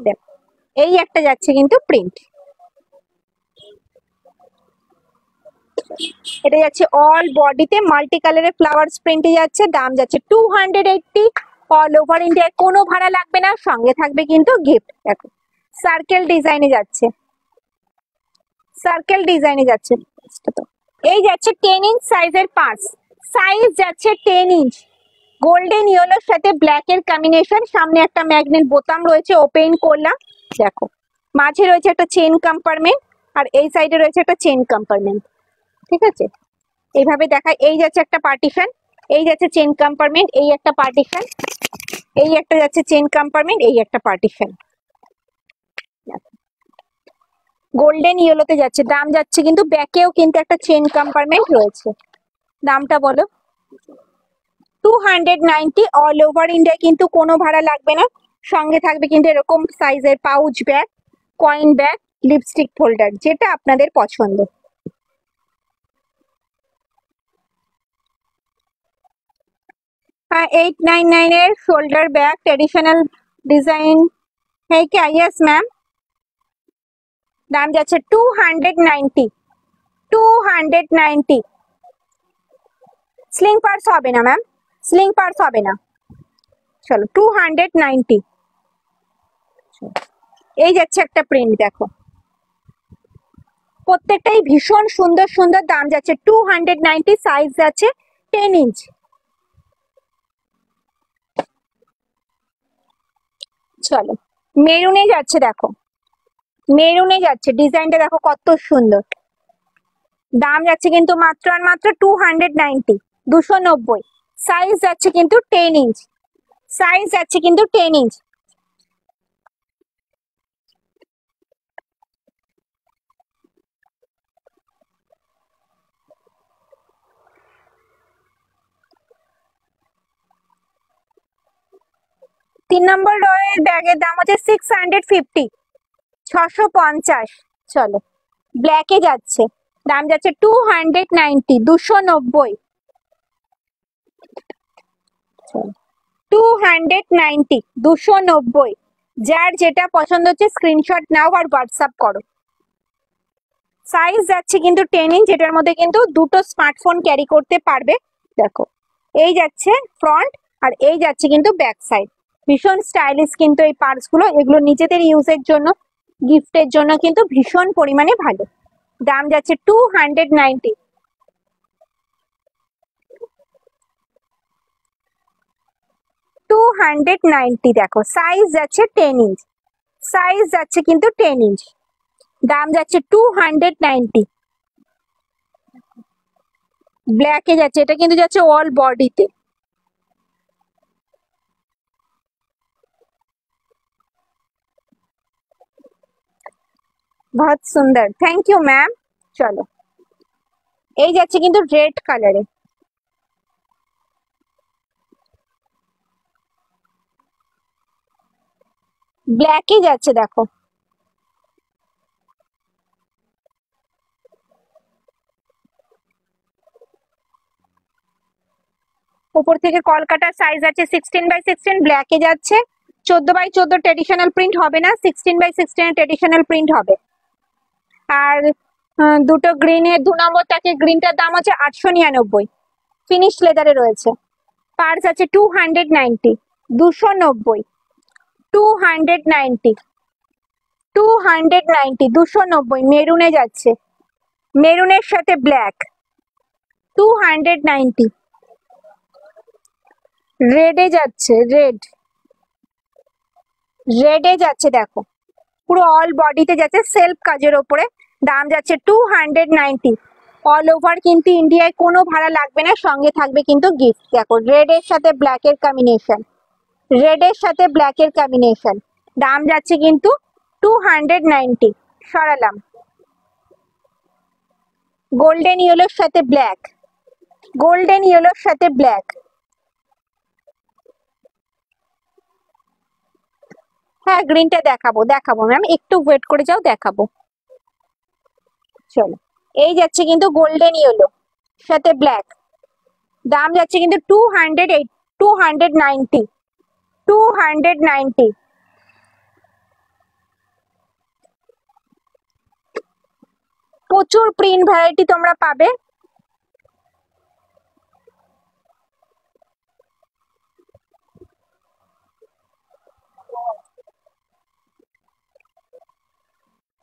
দেখো, এই একটা যাচ্ছে কিন্তু প্রিন্ট, এটা যাচ্ছে অল বডিতে মাল্টি কালারের ফ্লাওয়ার্স প্রিন্টে যাচ্ছে, দাম যাচ্ছে 280। অল ওভার ইন্ডিয়ায় কোনো ভাড়া লাগবে না, সঙ্গে থাকবে কিন্তু গিফট। দেখো, সার্কেল ডিজাইনে যাচ্ছে, সার্কেল ডিজাইনে যাচ্ছে। এই যাচ্ছে 10 ইঞ্চ সাইজের পার্স, সাইজ যাচ্ছে 10 ইঞ্চ, গোল্ডেন ইয়েলোর সাথে ব্ল্যাক এর কম্বিনেশন, সামনে একটা ম্যাগনেট বোতাম রয়েছে, ওপেন করলাম। দেখো, মাঝে রয়েছে একটা চেন কম্পার্টমেন্ট, আর এই সাইডে রয়েছে একটা চেন কম্পার্টমেন্ট, ঠিক আছে, এইভাবে দেখায়। এই যাচ্ছে একটা পার্টিশন, এই যাচ্ছে চেন কম্পার্টমেন্ট, এই একটা পার্টিশন, এই একটা যাচ্ছে চেন কম্পার্টমেন্ট, এই একটা পার্টিশন। গোল্ডেন ইয়েলোতে যাচ্ছে, দাম যাচ্ছে কিন্তু, ব্যাকেও কিন্তু একটা চেন কম্পার্টমেন্ট রয়েছে। দামটা বলো। 290 অল ওভার ইন্ডিয়া, কিন্তু কোনো ভাড়া লাগবে না, সঙ্গে থাকবে কিন্তু এরকম সাইজের pouch bag, coin bag, lipstick holder, যেটা আপনাদের পছন্দ। 899 এর শোল্ডার ব্যাগ, ট্রেডিশনাল ডিজাইন है क्या? यस मैम, দাম যাচ্ছে 290। 290, স্লিং পার্স হবে না ম্যাম, স্লিং পার্স হবে না। চলো, 290। এই যাচ্ছে একটা প্রিন্ট, দেখো, প্রত্যেকটাই ভীষণ সুন্দর সুন্দর, দাম যাচ্ছে 290, সাইজ যাচ্ছে 10 ইঞ্চ। চলো, মেরুনে যাচ্ছে, দেখো, মেরুনে যাচ্ছে, ডিজাইনটা দেখো কত সুন্দর, দাম যাচ্ছে কিন্তু মাত্র আর মাত্র 290, 290। সাইজ যাচ্ছে কিন্তু 10 ইঞ্চ, সাইজ যাচ্ছে কিন্তু 10 ইঞ্চ। 3 নম্বর রয়ের ব্যাগের দাম হচ্ছে 650, 650। চলো, ব্ল্যাকে যাচ্ছে, দাম যাচ্ছে 290, 290। 290, 290। যার যেটা পছন্দ হচ্ছে স্ক্রিনশট নাও আর হোয়াটসঅ্যাপ করো। সাইজ যাচ্ছে কিন্তু 10 ইঞ্চ, এটার মধ্যে কিন্তু দুটো স্মার্টফোন ক্যারি করতে পারবে। দেখো, এই যাচ্ছে ফ্রন্ট আর এই যাচ্ছে কিন্তু ব্যাক সাইড। ভীষণ স্টাইলিশ কিন্তু এই পার্স গুলো, এগুলো নিজেদের ইউজের জন্য, গিফটের জন্য কিন্তু ভীষণ পরিমাণে ভালো। দাম যাচ্ছে 290। 290। দেখো, সাইজ যাচ্ছে 10 ইঞ্চ, সাইজ যাচ্ছে কিন্তু 10 ইঞ্চ, দাম যাচ্ছে 290। ব্ল্যাকে যাচ্ছে, এটা কিন্তু যাচ্ছে অল বডিতে। बहुत সুন্দর, থ্যাংক ইউ ম্যাম। চলো, এই যাচ্ছে কিন্তু রেড কালারে। ব্ল্যাকে যাচ্ছে, দেখো উপর থেকে কলকাতা, সাইজ আছে 16x16, ব্ল্যাকে যাচ্ছে। 14x14 ট্রেডিশনাল প্রিন্ট হবে না, 16x16 ট্রেডিশনাল প্রিন্ট হবে। আর দুটো গ্রিনের 2 নম্বর থাকে, গ্রিনটার দাম হচ্ছে 899, ফিনিশ লেদারে রয়েছে। পার্স আছে 290, 290, 290, 290, 290। মেরুনে যাচ্ছে, মেরুনের সাথে ব্ল্যাক, 290। রেডে যাচ্ছে, রেড, রেডে যাচ্ছে। দেখো, পুরো অল বডিতে যাচ্ছে, সেলফ কাজের ওপরে। দাম যাচ্ছে 290। অল ওভার কিন্তু ইন্ডিয়ায় কোনো ভাড়া লাগবে না, সঙ্গে থাকবে কিন্তু গিফট। দেখো, রেড এর সাথে ব্ল্যাক এর কম্বিনেশন, রেড এর সাথে ব্ল্যাক এর কম্বিনেশন। দাম যাচ্ছে কিন্তু 290। সরালাম। গোল্ডেন ইয়েলোর সাথে ব্ল্যাক, গোল্ডেন ইয়েলোর সাথে ব্ল্যাক। হ্যাঁ, গ্রিনটা দেখাবো, দেখাবো ম্যাম, একটু ওয়েট করে যাও, দেখাবো। চলো, এই যাচ্ছে কিন্তু গোল্ডেন ইয়েলো সাথে ব্ল্যাক। দাম যাচ্ছে কিন্তু 208, 290, 290। প্রচুর প্রিন্ট ভ্যারাইটি তোমরা পাবে।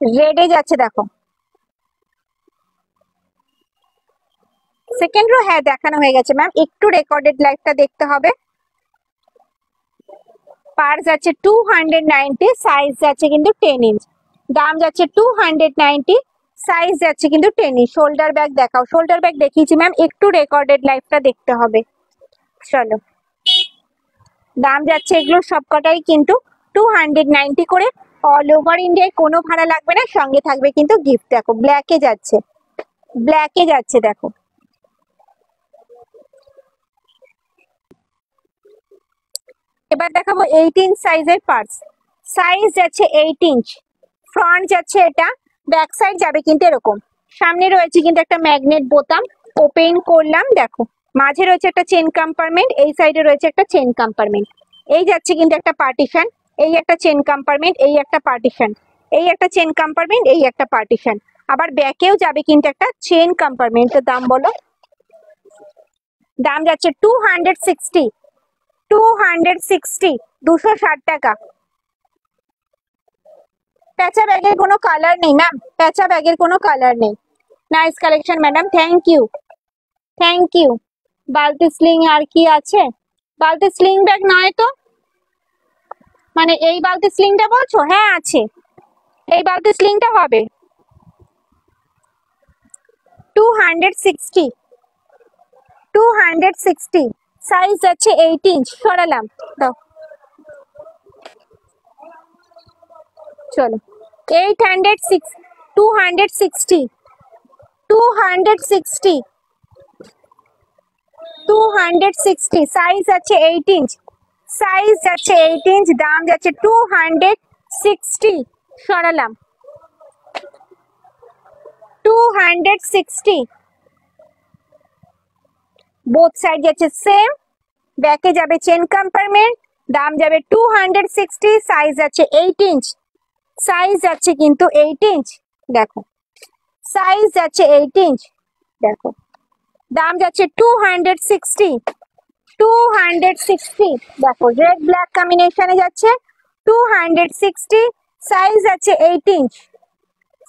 রেডে যাচ্ছে, দেখো সেকেন্ড রো, হ্যাঁ দেখানো হয়ে গেছে ম্যাম, একটু রেকর্ডেড লাইভটা দেখতে হবে। পার্স আছে 290, সাইজ যাচ্ছে কিন্তু 10 ইঞ্চ, দাম যাচ্ছে 290, সাইজ যাচ্ছে কিন্তু 10 ইঞ্চ। শোল্ডার ব্যাগ দেখাও, শোল্ডার ব্যাগ দেখিয়েছি ম্যাম, একটু রেকর্ডেড লাইভটা দেখতে হবে। চলো, দাম যাচ্ছে এগুলো সবকটাই কিন্তু 290 করে। অল ওভার ইন্ডিয়ায় কোনো ভাড়া লাগবে না, সঙ্গে থাকবে কিন্তু গিফট। দেখো, ব্ল্যাকে যাচ্ছে, ব্ল্যাকে যাচ্ছে। দেখো, এবার দেখাবো 18 সাইজের পার্স। সাইজ যাচ্ছে 8 ইঞ্চ, ফ্রন্ট যাচ্ছে এটা, ব্যাক সাইড যাবে কিন্তু এরকম। সামনে রয়েছে কিন্তু একটা ম্যাগনেট বোতাম, ওপেন করলাম। দেখো, মাঝে রয়েছে একটা চেন কম্পার্টমেন্ট, এই সাইডে রয়েছে একটা চেন কম্পার্টমেন্ট। এই যাচ্ছে কিন্তু একটা পার্টিশন, এই একটা চেন কম্পার্টমেন্ট, এই একটা পার্টিশন, এই একটা চেন কম্পার্টমেন্ট, এই একটা পার্টিশন। আবার ব্যাকেও যাবে কিন্তু একটা চেন কম্পার্টমেন্টের। দাম বলো। দাম যাচ্ছে 260, 260, 260 টাকা। প্যাচা ব্যাগের কোনো কালার নেই ম্যাম, প্যাচা ব্যাগের কোনো কালার নেই। Nice collection madam, thank you, thank you. বালতি স্লিং আর কি আছে? বালতি স্লিং ব্যাগ নয় তো, মানে এই বালতি স্লিংটা বলছো? হ্যাঁ আছে, এই বালতি স্লিংটা হবে 260, 260। সাইজ আছে 8 ইঞ্চ। সরালাম, দাও। চলো, 806, 260, 260, 260। সাইজ আছে 8 ইঞ্চ, সাইজ যাচ্ছে 8 ইঞ্চ, দাম যাচ্ছে 260, সরালাম 260, বোথ সাইড যাচ্ছে সেম, ব্যাকে যাবে চেন কম্পার্টমেন্ট, দাম যাবে 260, সাইজ যাচ্ছে 8 ইঞ্চ, সাইজ যাচ্ছে কিন্তু 8 ইঞ্চ, দেখো সাইজ যাচ্ছে 8 ইঞ্চ, দেখো দাম যাচ্ছে 260, 260, দেখো রেড ব্ল্যাক কম্বিনেশনে যাচ্ছে 260, সাইজ আছে 8 ইঞ্চ,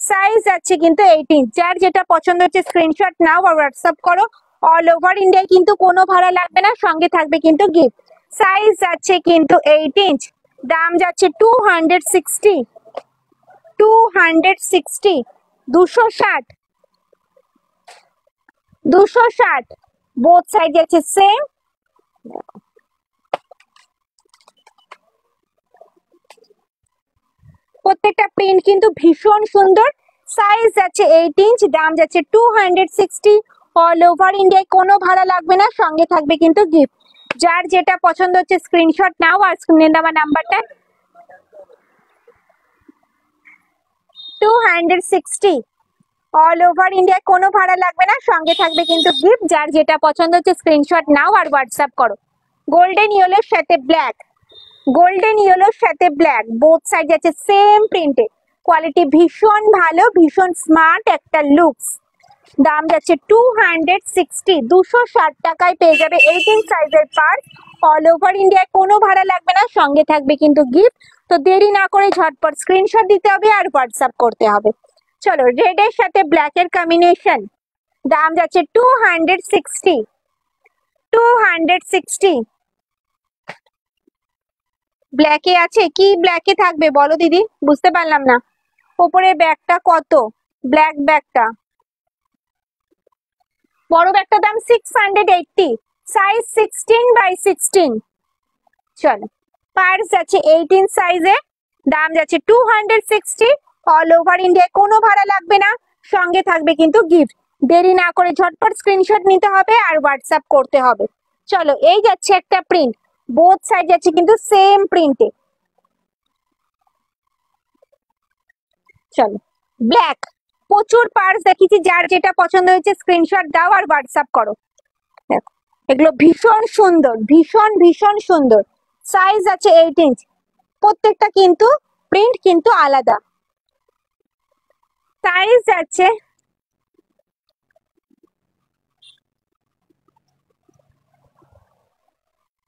সাইজ আছে কিন্তু 8 ইঞ্চ। যার যেটা পছন্দ হচ্ছে স্ক্রিনশট নাও আর হোয়াটসঅ্যাপ করো। অল ওভার ইন্ডিয়ায় কিন্তু কোনো ভাড়া লাগবে না, সঙ্গে থাকবে কিন্তু গিফট। সাইজ আছে কিন্তু 8 ইঞ্চ, দাম যাচ্ছে 260, 260, 260, 260, বোথ সাইড যাচ্ছে সেম। প্রত্যেকটা প্রিন্ট কিন্তু ভীষণ সুন্দর। সাইজ যাচ্ছে 8 ইঞ্চ, দাম যাচ্ছে 260, অল ওভার ইন্ডিয়ায় কোনো ভাড়া লাগবে না, সঙ্গে থাকবে কিন্তু গিফট। যার যেটা পছন্দ হচ্ছে স্ক্রিনশট নাও আর স্ক্রিনে দেওয়া নাম্বারটা 260, অল ওভার ইন্ডিয়ায় কোনো ভাড়া লাগবে না, সঙ্গে থাকবে কিন্তু গিফট। যার যেটা পছন্দ হচ্ছে স্ক্রিনশট নাও আর হোয়াটসঅ্যাপ করো। গোল্ডেন ইয়েলোর সাথে ব্ল্যাক, গোল্ডেন ইয়েলোর সাথে ব্ল্যাক, বোথ সাইড যাচ্ছে সেম প্রিন্টে, কোয়ালিটি ভীষণ ভালো, ভীষণ স্মার্ট একটা লুকস। দাম যাচ্ছে 260, 260 টাকায় পেয়ে যাবে 18 সাইজের পার্স। অল ওভার ইন্ডিয়ায় কোনো ভাড়া লাগবে না, সঙ্গে থাকবে কিন্তু গিফট। তো দেরি না করে ঝটপট স্ক্রিনশট দিতে হবে আর হোয়াটসঅ্যাপ করতে হবে। চলো রেড এর সাথে ব্ল্যাক এর কম্বিনেশন, দাম যাচ্ছে 260, 260, ব্ল্যাকে আছে কি? ব্ল্যাকে থাকবে বলো দিদি, বুঝতে পারলাম না। উপরে ব্যাগটা কত? ব্ল্যাক ব্যাগটা, বড় ব্যাগটার দাম 680, সাইজ 16x16। চলো পার্স যাচ্ছে 18 সাইজে, দাম যাচ্ছে 260, অল ওভার ইন্ডিয়ায় কোনো ভাড়া লাগবে না, সঙ্গে থাকবে কিন্তু গিফট। দেরি না করে ঝটপট স্ক্রিনশট নিতে হবে আর হোয়াটসঅ্যাপ করতে হবে। চলো এই যাচ্ছে একটা প্রিন্ট, বোথ সাইড যাচ্ছে কিন্তু সেম প্রিন্টে। চলো ব্ল্যাক, প্রচুর পার্স দেখিয়েছি, যার যেটা পছন্দ হয়েছে স্ক্রিনশট দাও আর হোয়াটসঅ্যাপ করো। দেখো এগুলো ভীষণ সুন্দর, ভীষণ ভীষণ সুন্দর। সাইজ আছে 8 ইঞ্চ, প্রত্যেকটা কিন্তু প্রিন্ট কিন্তু আলাদা। সাইজ আছে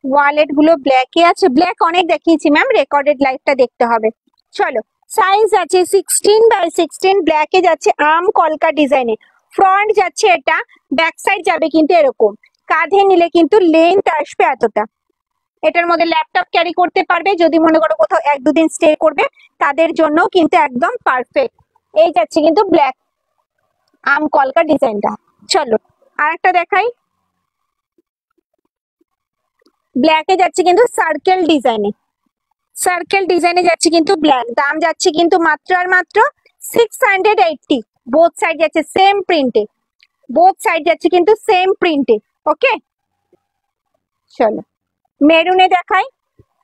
ওয়ালেট গুলো ব্ল্যাকে আছে, ব্ল্যাক অনেক দেখিয়েছি ম্যাম, রেকর্ডেড লাইভটা দেখতে হবে। চলো সাইজ আছে 16x16, ব্ল্যাকে যাচ্ছে আম কলকা ডিজাইনে, ফ্রন্ট যাচ্ছে এটা, ব্যাক সাইড যাবে কিন্তু এরকম, কাঁধে নিলে কিন্তু লেন্থ আসবে এতটা। এটার মধ্যে ল্যাপটপ ক্যারি করতে পারবে, যদি মনে করো কোথাও 1-2 দিন স্টে করবে তাদের জন্য কিন্তু একদম পারফেক্ট। এই যাচ্ছে কিন্তু ব্ল্যাক আম কলকা ডিজাইনটা। চলো আরেকটা দেখাই, ব্ল্যাকে যাচ্ছে কিন্তু সার্কেল ডিজাইনে, সার্কেল ডিজাইনে যাচ্ছে কিন্তু ব্ল্যাক, দাম যাচ্ছে কিন্তু মাত্র আর মাত্র 680, বোথ সাইড যাচ্ছে সেম প্রিন্টে, বোথ সাইড যাচ্ছে কিন্তু সেম প্রিন্টে। ওকে চলো মেরুনে দেখাই,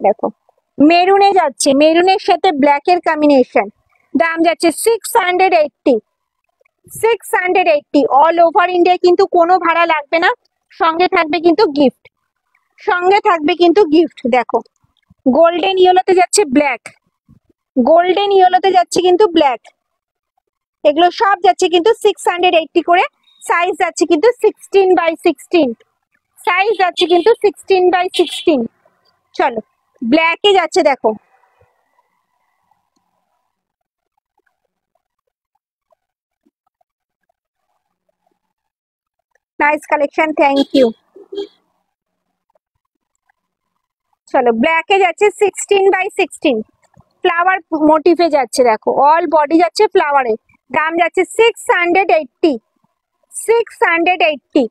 দেখো মেরুনে যাচ্ছে, মেরুনের সাথে ব্ল্যাক এর কম্বিনেশন, দাম যাচ্ছে 680, 680, অল ওভার ইন্ডিয়া কিন্তু কোনো ভাড়া লাগবে না, সঙ্গে থাকবে কিন্তু গিফট, সঙ্গে থাকবে কিন্তু গিফট। দেখো গোল্ডেন ইয়েলোতে যাচ্ছে ব্ল্যাক, গোল্ডেন ইয়েলোতে যাচ্ছে কিন্তু ব্ল্যাক, এগুলো সব যাচ্ছে কিন্তু 680 করে। সাইজ যাচ্ছে কিন্তু 16x16, সাইজ যাচ্ছে কিন্তু 16x16। চলো ব্ল্যাকে যাচ্ছে, দেখো নাইস কালেকশন, থ্যাংক ইউ। চলো ব্ল্যাকে যাচ্ছে 16x16, ফ্লাওয়ার মোটিভে যাচ্ছে, দেখো অল বডি যাচ্ছে ফ্লাওয়ারে, দাম যাচ্ছে 680, 680।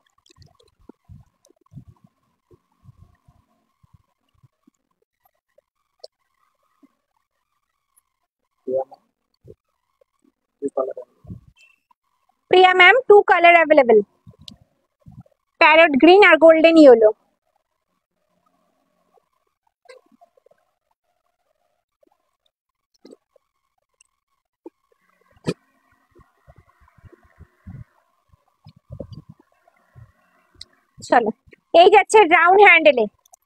Priya ma'am 2 colour available, parrot green আর গোল্ডেন ইয়েলো। চলো, এই যাচ্ছে রাউন্ড হ্যান্ডেলে,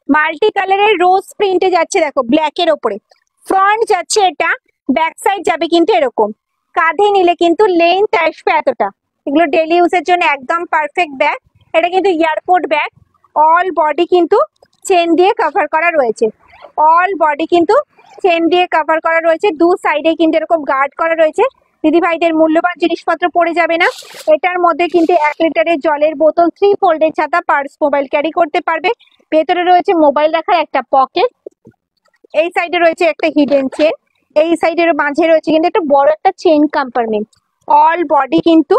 মাল্টি কালারের রোজ প্রিন্টে যাচ্ছে, দেখো ব্ল্যাকের ওপরে। ফ্রন্ট যাচ্ছে এটা, ব্যাক সাইড যাবে কিন্তু এরকম। কাঁধে নিলে কিন্তু লেন্থ আসবে এতটা। এগুলো ডেলি ইউজের জন্য একদম পারফেক্ট ব্যাগ। এটা কিন্তু এয়ারপোর্ট ব্যাগ। অল বডি কিন্তু চেন দিয়ে কভার করা রয়েছে। অল বডি কিন্তু চেন দিয়ে কভার করা রয়েছে। দু সাইডে কিন্তু এরকম গার্ড করা রয়েছে। দিদি ভাইদের মূল্যবান জিনিসপত্র পড়ে যাবে না। এটার মধ্যে কিন্তু 1 লিটারের জলের বোতল, 3 ফোল্ডের ছাতা, পার্স, মোবাইল ক্যারি করতে পারবে। ভেতরে রয়েছে মোবাইল রাখার একটা পকেট। এই সাইডে রয়েছে একটা হিডেন চেন। এই সাইডের মাঝে রয়েছে কিন্তু একটা বড় একটা চেন কম্পার্টমেন্ট। অল বডি কিন্তু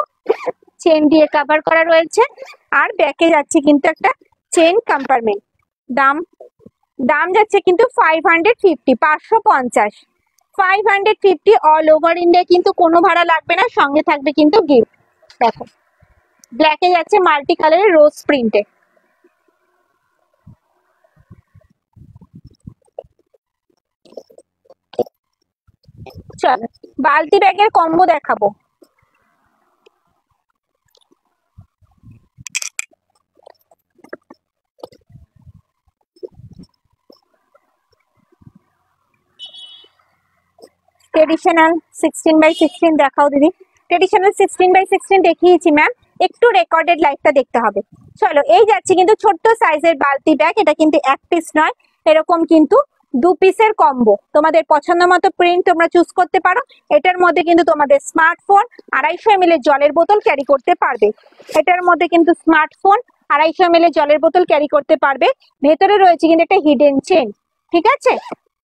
চেন দিয়ে কভার করা রয়েছে। আর ব্যাকে যাচ্ছে কিন্তু একটা চেন কম্পার্টমেন্ট। দাম দাম যাচ্ছে কিন্তু 550, 550, 550 অল ওভার ইন্ডিয়া। কিন্তু কোনো ভাড়া লাগবে না, সঙ্গে থাকবে কিন্তু গিফট। দেখো ব্ল্যাকে যাচ্ছে মাল্টি কালারের রোজ প্রিন্টে। চলো বালতি ব্যাগের কম্বো দেখাবো। ট্রেডিশনাল 16x16 দেখাও দিদি। ট্রেডিশনাল 16x16 দেখিয়েছি ম্যাম, একটু রেকর্ডেড লাইভটা দেখতে হবে। চলো এই যাচ্ছে কিন্তু ছোট্ট সাইজের বালতি ব্যাগ। এটা কিন্তু 1 পিস নয়, এরকম কিন্তু 2 পিসের কম্বো। তোমাদের পছন্দ মতো প্রিন্ট তোমরা চুজ করতে পারো। এটার মধ্যে কিন্তু তোমাদের স্মার্টফোন, 250 ml জলের বোতল ক্যারি করতে পারবে। এটার মধ্যে কিন্তু স্মার্টফোন, 250 ml জলের বোতল ক্যারি করতে পারবে। ভেতরে রয়েছে কিন্তু একটা হিডেন চেন। ঠিক আছে,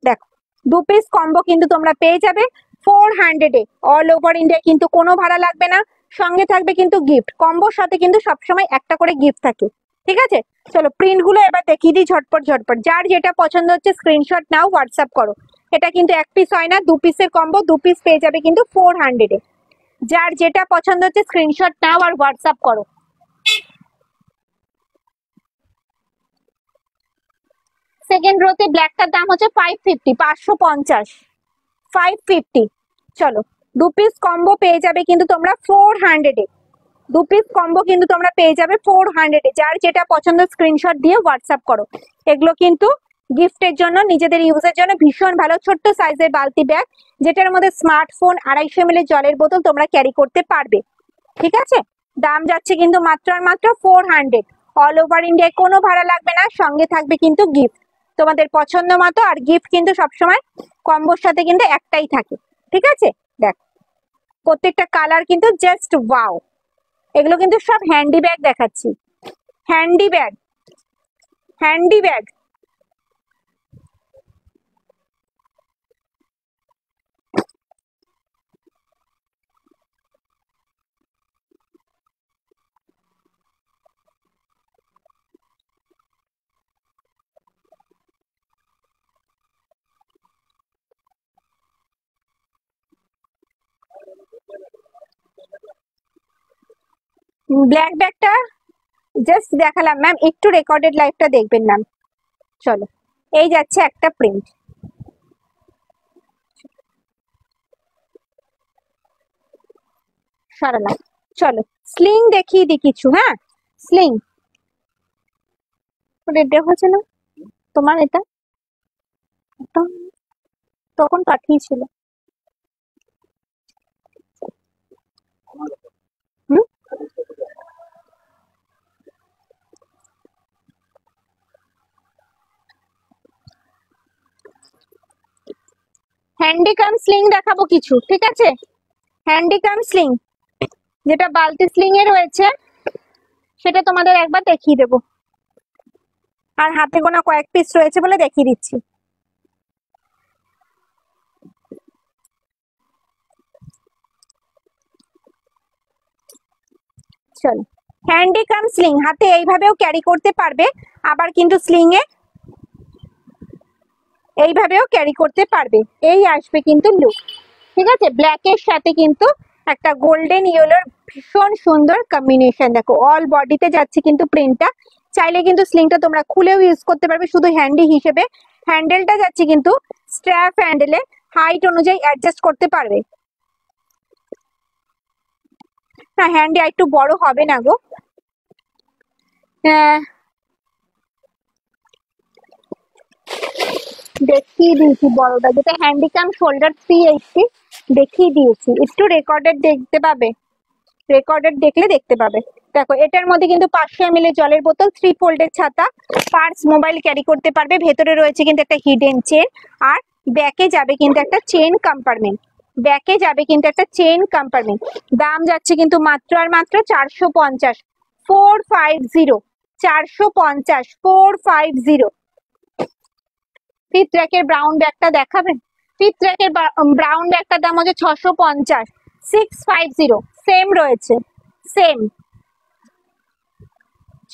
দেখো 2 পিস কম্বো কিন্তু তোমরা পেয়ে যাবে 400-এ। অল ওভার ইন্ডিয়া কিন্তু কোনো ভাড়া লাগবে না, সঙ্গে থাকবে কিন্তু গিফট। কম্বোর সাথে কিন্তু সবসময় একটা করে গিফট থাকে। ঠিক আছে, চলো প্রিন্ট গুলো এবার দেখিয়ে দিই ঝটপট ঝটপট। যার যেটা পছন্দ হচ্ছে স্ক্রিনশট নাও, হোয়াটসঅ্যাপ করো। এটা কিন্তু 1 পিস হয় না, 2 পিসের কম্বো। 2 পিস পেয়ে যাবে কিন্তু 400-এ। যার যেটা পছন্দ হচ্ছে স্ক্রিনশট নাও আর হোয়াটসঅ্যাপ করো। সেকেন্ড রোতে ব্ল্যাকটার দাম হচ্ছে 550, 550, 550। চলো 2 পিস কম্বো পেয়ে যাবে কিন্তু তোমরা 400-এ। 2 পিস কম্বো কিন্তু তোমরা পেয়ে যাবে 400-এ। যার যেটা পছন্দ স্ক্রিনশট দিয়ে হোয়াটসঅ্যাপ করো। এগুলো কিন্তু গিফটের জন্য, নিজেদের ইউজের জন্য ভীষণ ভালো। ছোট্ট সাইজের বালতি ব্যাগ, যেটার মধ্যে স্মার্টফোন, 250 ml জলের বোতল তোমরা ক্যারি করতে পারবে। ঠিক আছে, দাম যাচ্ছে কিন্তু মাত্র আর মাত্র 400। অল ওভার ইন্ডিয়ায় কোনো ভাড়া লাগবে না, সঙ্গে থাকবে কিন্তু গিফট তোমাদের পছন্দ মতো। আর গিফট কিন্তু সবসময় কম্বোর সাথে কিন্তু একটাই থাকে। ঠিক আছে, দেখ প্রত্যেকটা কালার কিন্তু জাস্ট ওয়াও। এগুলো কিন্তু সব হ্যান্ডি ব্যাগ দেখাচ্ছি। Handy bag, handy bag. Black ব্যাগটা জাস্ট দেখালাম ম্যাম, একটু রেকর্ডেড লাইভটা দেখবেন ম্যাম। চলো এই যাচ্ছে একটা প্রিন্ট। সরালাম। চলো স্লিং দেখিয়ে দিই কিছু। হ্যাঁ, স্লিং রেডি হচ্ছে না তোমার? এটা তখন পাঠিয়েছিল। হুম, হ্যান্ডিকাম স্লিং দেখাবো কিছু। ঠিক আছে, হ্যান্ডিকাম স্লিং, যেটা বালতি স্লিং এ রয়েছে সেটা তোমাদের একবার দেখিয়ে দেবো। আর হাতে গোনা কয়েক পিস রয়েছে বলে দেখিয়ে দিচ্ছি। চলো হ্যান্ডিকাম স্লিং, হাতে এইভাবেও ক্যারি করতে পারবে, আবার কিন্তু স্লিং এ এইভাবেও ক্যারি করতে পারবে। এই আসবে কিন্তু লুক। ঠিক আছে, ব্ল্যাক এর সাথে কিন্তু একটা গোল্ডেন ইয়েলোর ভীষণ সুন্দর কম্বিনেশন। দেখো অল বডিতে যাচ্ছে কিন্তু প্রিন্টটা। চাইলে কিন্তু স্লিংটা তোমরা খুলেও ইউজ করতে পারবে শুধু হ্যান্ডি হিসেবে। হ্যান্ডেলটা যাচ্ছে কিন্তু স্ট্র্যাপ হ্যান্ডেলে, হাইট অনুযায়ী অ্যাডজাস্ট করতে পারবে। না হ্যান্ডি একটু বড় হবে না গো। হ্যাঁ, দেখিয়ে দিয়েছি বড়টা, যেটা হ্যান্ডিক্যাম শোল্ডার 380 দেখিয়ে দিয়েছি, একটু রেকর্ডেড দেখতে পাবে, রেকর্ডেড দেখলে দেখতে পাবে। দেখো এটার মধ্যে কিন্তু 500 ml জলের বোতল, 3 ফোল্ডের ছাতা, পার্স, মোবাইল ক্যারি করতে পারবে, ভেতরে রয়েছে কিন্তু একটা হিডেন চেন, আর ব্যাকে যাবে কিন্তু একটা চেন কম্পার্টমেন্ট, ব্যাকে যাবে কিন্তু একটা চেন কম্পার্টমেন্ট। দাম যাচ্ছে কিন্তু মাত্র আর মাত্র 450, 450, 450, 450। ফিফথ র্যাকের ব্রাউন ব্যাগটা দেখাবেন? ফিফথ র্যাকের ব্রাউন ব্যাগটার দাম হচ্ছে 650, 650, সেম রয়েছে, সেম।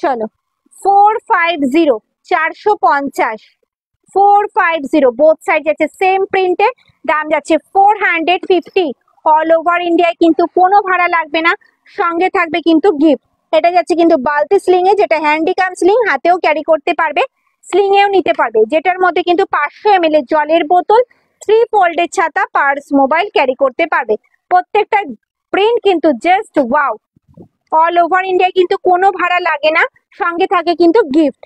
চলো 450, 450, 450, বোথ সাইড যাচ্ছে সেম প্রিন্টে, দাম যাচ্ছে 450। অল ওভার ইন্ডিয়ায় কিন্তু কোনো ভাড়া লাগবে না, সঙ্গে থাকবে কিন্তু গিফট। এটা যাচ্ছে কিন্তু বালতি স্লিং এ, যেটা হ্যান্ডিক্যাম স্লিং, হাতেও ক্যারি করতে পারবে, স্লিং এও নিতে পারবে, যেটার মধ্যে কিন্তু 500 ml জলের বোতল, 3 ফোল্ডের ছাতা, পার্স, মোবাইল ক্যারি করতে পারবে। প্রত্যেকটা প্রিন্ট কিন্তু জাস্ট ওয়াও। অল ওভার ইন্ডিয়ায় কিন্তু কোনো ভাড়া লাগে না, সঙ্গে থাকে কিন্তু গিফট।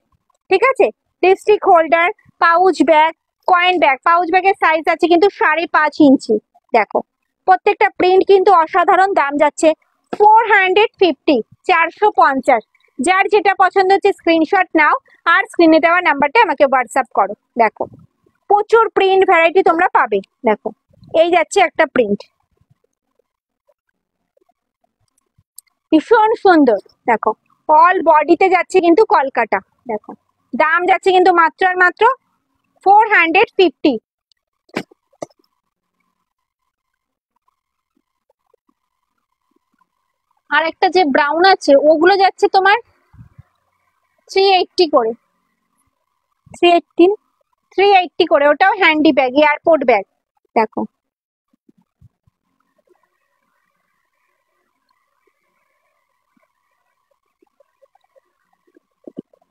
ঠিক আছে, lipstick holder, pouch bag, coin bag, pouch ব্যাগের সাইজ আছে কিন্তু 5.5 ইঞ্চি। দেখো প্রত্যেকটা প্রিন্ট কিন্তু অসাধারণ, দাম যাচ্ছে 450, 450। যার যেটা পছন্দ হচ্ছে স্ক্রিনশট নাও, আর স্ক্রিনে দেওয়া নাম্বারটা আমাকে হোয়াটসঅ্যাপ করো। দেখো প্রচুর প্রিন্ট ভ্যারাইটি তোমরা পাবে। দেখো এই যাচ্ছে একটা প্রিন্ট, ভীষণ সুন্দর। দেখো অল বডিতে যাচ্ছে কিন্তু কলকাতা। দেখো দাম যাচ্ছে কিন্তু মাত্র আর মাত্র 450। আর একটা যে ব্রাউন আছে ওগুলো যাচ্ছে তোমার 380 করে, 380, 380 করে, ওটাও হ্যান্ডি ব্যাগ, এয়ারপোর্ট ব্যাগ। দেখো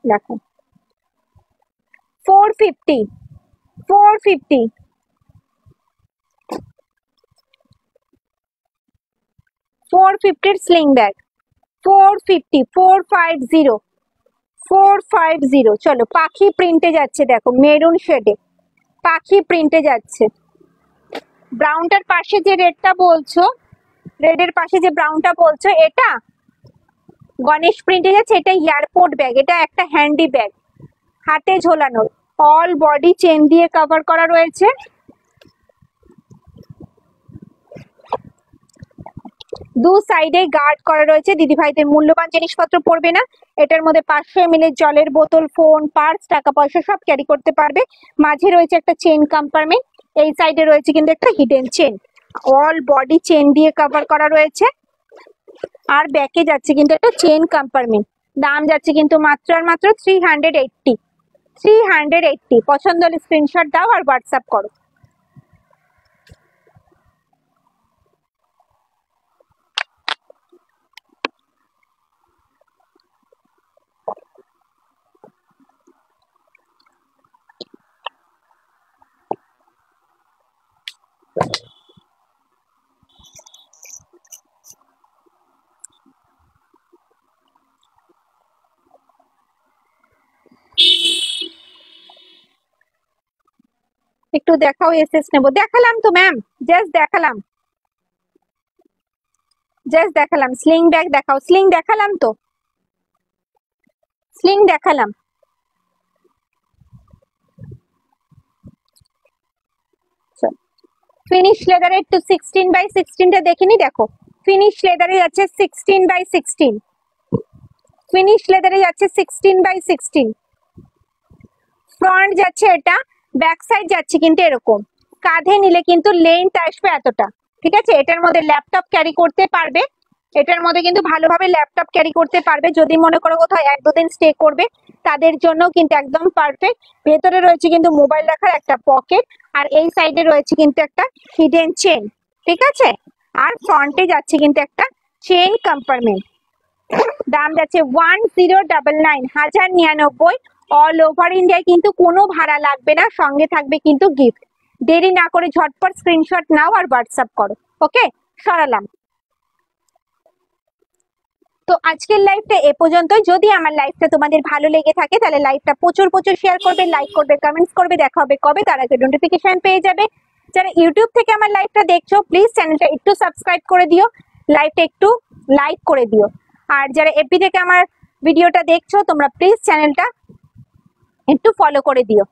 দেখো 450, 450, 450 স্লিং ব্যাগ, 450, 450, 450। চলো পাখি প্রিন্টে যাচ্ছে, দেখো মেরুন শেডে পাখি প্রিন্টে যাচ্ছে। ব্রাউনটার পাশে যে রেডটা বলছো, রেডের পাশে যে ব্রাউনটা বলছো, এটা গণেশ প্রিন্টে যাচ্ছে, এটা এয়ারপোর্ট ব্যাগ, এটা একটা হ্যান্ডি ব্যাগ, হাতে ঝোলানোর, অল বডি চেন দিয়ে কভার করা রয়েছে। দু সাইডে গার্ড করা রয়েছে, দিদিভাইদের মূল্যবান জিনিসপত্র পড়বে না। এটার মধ্যে 500 ml জলের বোতল, ফোন, পার্স, টাকা পয়সা সব ক্যারি করতে পারবে। মাঝে রয়েছে একটা চেন কম্পার্টমেন্ট, এই সাইডে রয়েছে কিন্তু একটা hidden chain, all body chain দিয়ে কভার করা রয়েছে। আর ব্যাকে যাচ্ছে কিন্তু একটা চেন কম্পার্টমেন্ট, দাম যাচ্ছে কিন্তু মাত্র আর মাত্র 380, 380। পছন্দ হলে স্ক্রিনশট দাও আর হোয়াটসঅ্যাপ করো। একটু দেখাও, এসএস নেবো, দেখালাম তো ম্যাম, জাস্ট দেখালাম, জাস্ট দেখালাম। স্লিং ব্যাগ দেখাও, স্লিং দেখালাম তো, স্লিং দেখালাম। ফিনিশ লেদারে একটু 16x16টা দেখিনি, দেখো ফিনিশ লেদারে যাচ্ছে 16x16, ফিনিশ লেদারে যাচ্ছে 16x16। ফ্রন্ট যাচ্ছে এটা, ব্যাক সাইড যাচ্ছে কিন্তু এরকম, কাঁধে নিলে কিন্তু লেন্থ আসবে এতটা। ঠিক আছে, এটার মধ্যে ল্যাপটপ ক্যারি করতে পারবে, এটার মধ্যে কিন্তু ভালোভাবে ল্যাপটপ ক্যারি করতে পারবে, যদি মনে করো কোথাও 1-2 দিন স্টে করবে তাদের জন্য কিন্তু একদম পারফেক্ট। ভেতরে রয়েছে কিন্তু মোবাইল রাখার একটা পকেট, আর এই সাইডে রয়েছে কিন্তু একটা হিডেন চেন। ঠিক আছে, আর ফ্রন্টে যাচ্ছে কিন্তু একটা চেন কম্পার্টমেন্ট। দাম যাচ্ছে 1099, 1099। অল ওভার ইন্ডিয়ায় কিন্তু কোনো ভাড়া লাগবে না, সঙ্গে থাকবে কিন্তু গিফট। দেরি না করে ঝটপট স্ক্রিনশট নাও আর হোয়াটসঅ্যাপ করো। ওকে, সরালাম। তো আজকের লাইভটা এ পর্যন্তই। যদি আমার লাইভটা তোমাদের ভালো লেগে থাকে তাহলে লাইভটা প্রচুর প্রচুর শেয়ার করবে, লাইক করবে, কমেন্টস করবে। দেখা হবে কবে, তার আগে নোটিফিকেশন পেয়ে যাবে। যারা ইউটিউব থেকে আমার লাইভটা দেখছো প্লিজ চ্যানেলটা একটু সাবস্ক্রাইব করে দিও, লাইভটা একটু লাইক করে দিও। আর যারা এফবি থেকে আমার ভিডিওটা দেখছো তোমরা প্লিজ চ্যানেলটা একটু ফলো করে দিও।